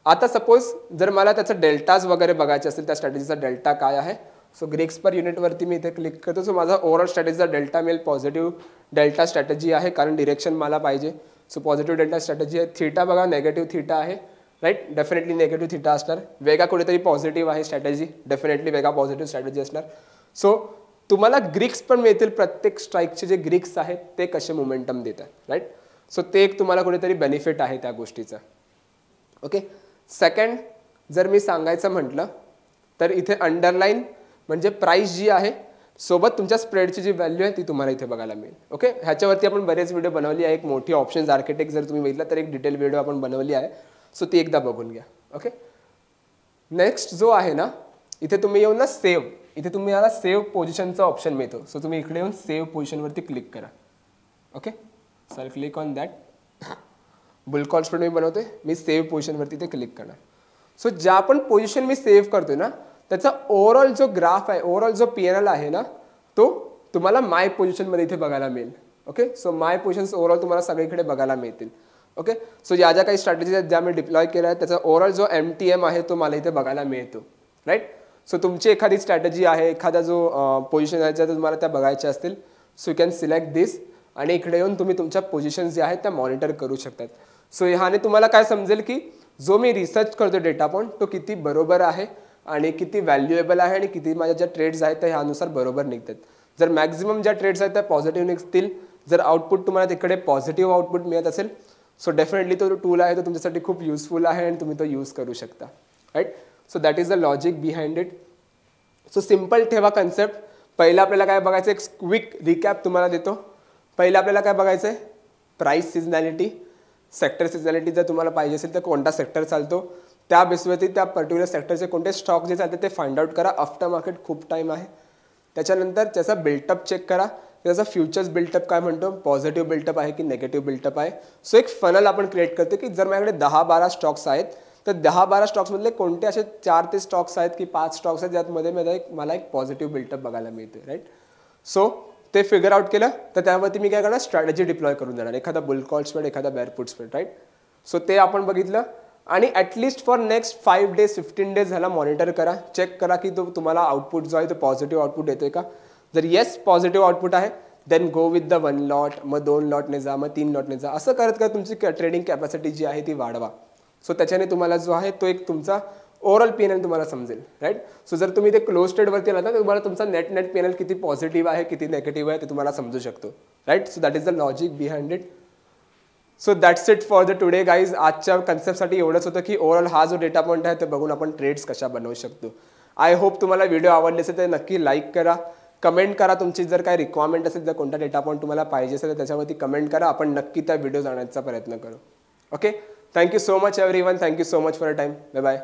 [SPEAKER 1] आता सपोज जर मला त्याचं डेल्टाज वगैरे बघायचे असेल, त्या स्ट्रॅटेजीचा डेल्टा काय आहे. सो ग्रेक्स पर युनिटवरती मी इथे क्लिक करतो. सो माझा ओव्हरऑल स्ट्रॅटेजीचा डेल्टा मिळेल, पॉझिटिव्ह डेल्टा स्ट्रॅटेजी आहे कारण डिरेक्शन मला पाहिजे. सो पॉझिटिव्ह डेल्टा स्ट्रॅटेजी आहे. थीटा बघा, नेगेटिव्ह थीटा आहे, राईट. डेफिनेटली नेगेटिव्ह थीटा असणार. वेगा कुठेतरी पॉझिटिव्ह आहे स्ट्रॅटेजी, डेफिनेटली वेगा पॉझिटिव्ह स्ट्रॅटेजी असणार. सो तुम्हाला ग्रीक्स पण मिळतील, प्रत्येक स्ट्राईकचे जे ग्रीक्स आहेत ते कसे मोमेंटम देतात, राईट. सो ते एक तुम्हाला कुठेतरी बेनिफिट आहे त्या गोष्टीचा. ओके, सेकंड जर मी सांगायचं म्हटलं तर इथे अंडरलाईन म्हणजे प्राइस जी आहे सोबत तुमच्या स्प्रेडची जी व्हॅल्यू आहे ती तुम्हाला इथे बघायला मिळेल. ओके, ह्याच्यावरती आपण बरेच व्हिडिओ बनवली आहे. एक मोठी ऑप्शन्स आर्किटेक्ट जर तुम्ही बघितला तर एक डिटेल व्हिडिओ आपण बनवली आहे. सो ती एकदा बघून घ्या. ओके, नेक्स्ट जो आहे ना, इथे तुम्ही येऊन ना सेव्ह, इथे तुम्हाला सेव्ह पोझिशनचा ऑप्शन मिळतो. सो तुम्ही इकडे येऊन सेव्ह पोझिशनवरती क्लिक करा. Okay, so I click on that. Bull call spread मी बनवतोय, मी सेव्ह पोझिशनवरती ते क्लिक करणार. सो ज्या पण पोझिशन मी सेव्ह करतोय ना त्याचा ओव्हरऑल जो ग्राफ आहे, ओव्हरऑल जो PNL आहे ना, तो तुम्हाला माय पोझिशनमध्ये इथे बघायला मिळेल. Okay, so my positions overall तुम्हाला सगळीकडे बघायला मिळतील. ओके, सो ज्या ज्या काही स्ट्रॅटेजीज आहेत ज्या मी डिप्लॉय केल्या आहेत त्याचा ओव्हरऑल जो MTM आहे तो मला इथे बघायला मिळतो, राईट. सो तुमची एखादी स्ट्रॅटेजी आहे, एखादा जो पोझिशन आहे ज्या तुम्हाला त्या बघायच्या असतील, सो यू कॅन सिलेक्ट दिस आणि इकडे येऊन तुम्ही तुमच्या पोझिशन्स ज्या आहेत त्या मॉनिटर करू शकतात. सो ह्याने तुम्हाला काय समजेल की जो मी रिसर्च करतो डेटा पॉइंट तो किती बरोबर आहे आणि किती व्हॅल्युएबल आहे आणि किती माझ्या ज्या ट्रेड्स आहेत त्या ह्यानुसार बरोबर निघतात. जर मॅक्झिमम ज्या ट्रेड्स आहेत त्या पॉझिटिव्ह निघतील, जर आउटपुट तुम्हाला तिकडे पॉझिटिव्ह आउटपुट मिळत असेल, सो डेफिनेटली तो टूल आहे तो तुमच्यासाठी खूप युजफुल आहे आणि तुम्ही तो यूज करू शकता. Right. So that is the logic behind it. So simple ठेवा कन्सेप्ट. पहिलं आपल्याला काय बघायचं, एक क्विक रिकॅप तुम्हाला देतो. पहिलं आपल्याला काय बघायचं आहे, प्राईस सिझनॅलिटी, सेक्टर सिझनॅलिटी जर तुम्हाला पाहिजे असेल तर कोणता सेक्टर चालतो त्या बेसवरती त्या पर्टिक्युलर सेक्टरचे कोणते स्टॉक जे चालते ते फाइंड आउट करा. आफ्टर मार्केट खूप टाईम आहे. त्याच्यानंतर त्याचा बिल्टअप चेक करा, त्याचा फ्युचर्स बिल्टअप काय म्हणतो, पॉझिटिव्ह बिल्टअप आहे की नेगेटिव्ह बिल्टअप आहे. सो एक फनल आपण क्रिएट करतो की जर माझ्याकडे 10-12 स्टॉक्स आहेत तर 10-12 स्टॉक्समधले कोणते असे 4 ते स्टॉक्स आहेत की 5 स्टॉक्स आहेत ज्यामध्ये मला एक पॉझिटिव्ह बिल्टअप बघायला मिळते. राईट. सो ते फिगर आउट केलं तर त्यावरती मी काय करणार, स्ट्रॅटेजी डिप्लॉय करून देणार, एखादा बुल कॉल स्प्रेड, एखादा bear put spread. Right. So ते आपण बघितलं आणि at least for next 5 days 15 days झाला मॉनिटर करा, चेक करा की तो तुम्हाला आउटपुट जो आहे तो पॉझिटिव्ह आउटपुट येतोय का. जर येस पॉझिटिव्ह आउटपुट आहे then go with the 1 lot, मग 2 लॉटने जा, मग 3 लॉटने जा. असं करत करत तुमची ट्रेडिंग कॅपॅसिटी जी आहे ती वाढवा. सो त्याच्याने तुम्हाला जो आहे तो एक तुमचा ओव्हरऑल पीएनएल तुम्हाला समजेल. राईट. सो जर तुम्ही ते क्लोज ट्रेडवरती आला तर तुम्हाला तुमचा नेट पीएनएल किती पॉझिटिव्ह आहे किती नेगेटिव्ह आहे ते तुम्हाला समजू शकतो. Right. So that is the logic behind it. So that's it for the today guys. आजच्या कन्सेप्टसाठी एवढंच होतं की ओव्हरऑल हा जो डेटा पॉईंट आहे ते बघून आपण ट्रेड्स कशा बनवू शकतो. आय होप तुम्हाला व्हिडिओ आवडले असेल तर नक्की लाईक करा, कमेंट करा. तुमची जर काही रिक्वायरमेंट असेल, जर कोणता डेटा पॉईंट तुम्हाला पाहिजे असेल तर त्याच्यावरती कमेंट करा, आपण नक्की त्या व्हिडिओ जाण्याचा प्रयत्न करू. Okay. Thank you so much everyone. Thank you so much for a time. Bye bye.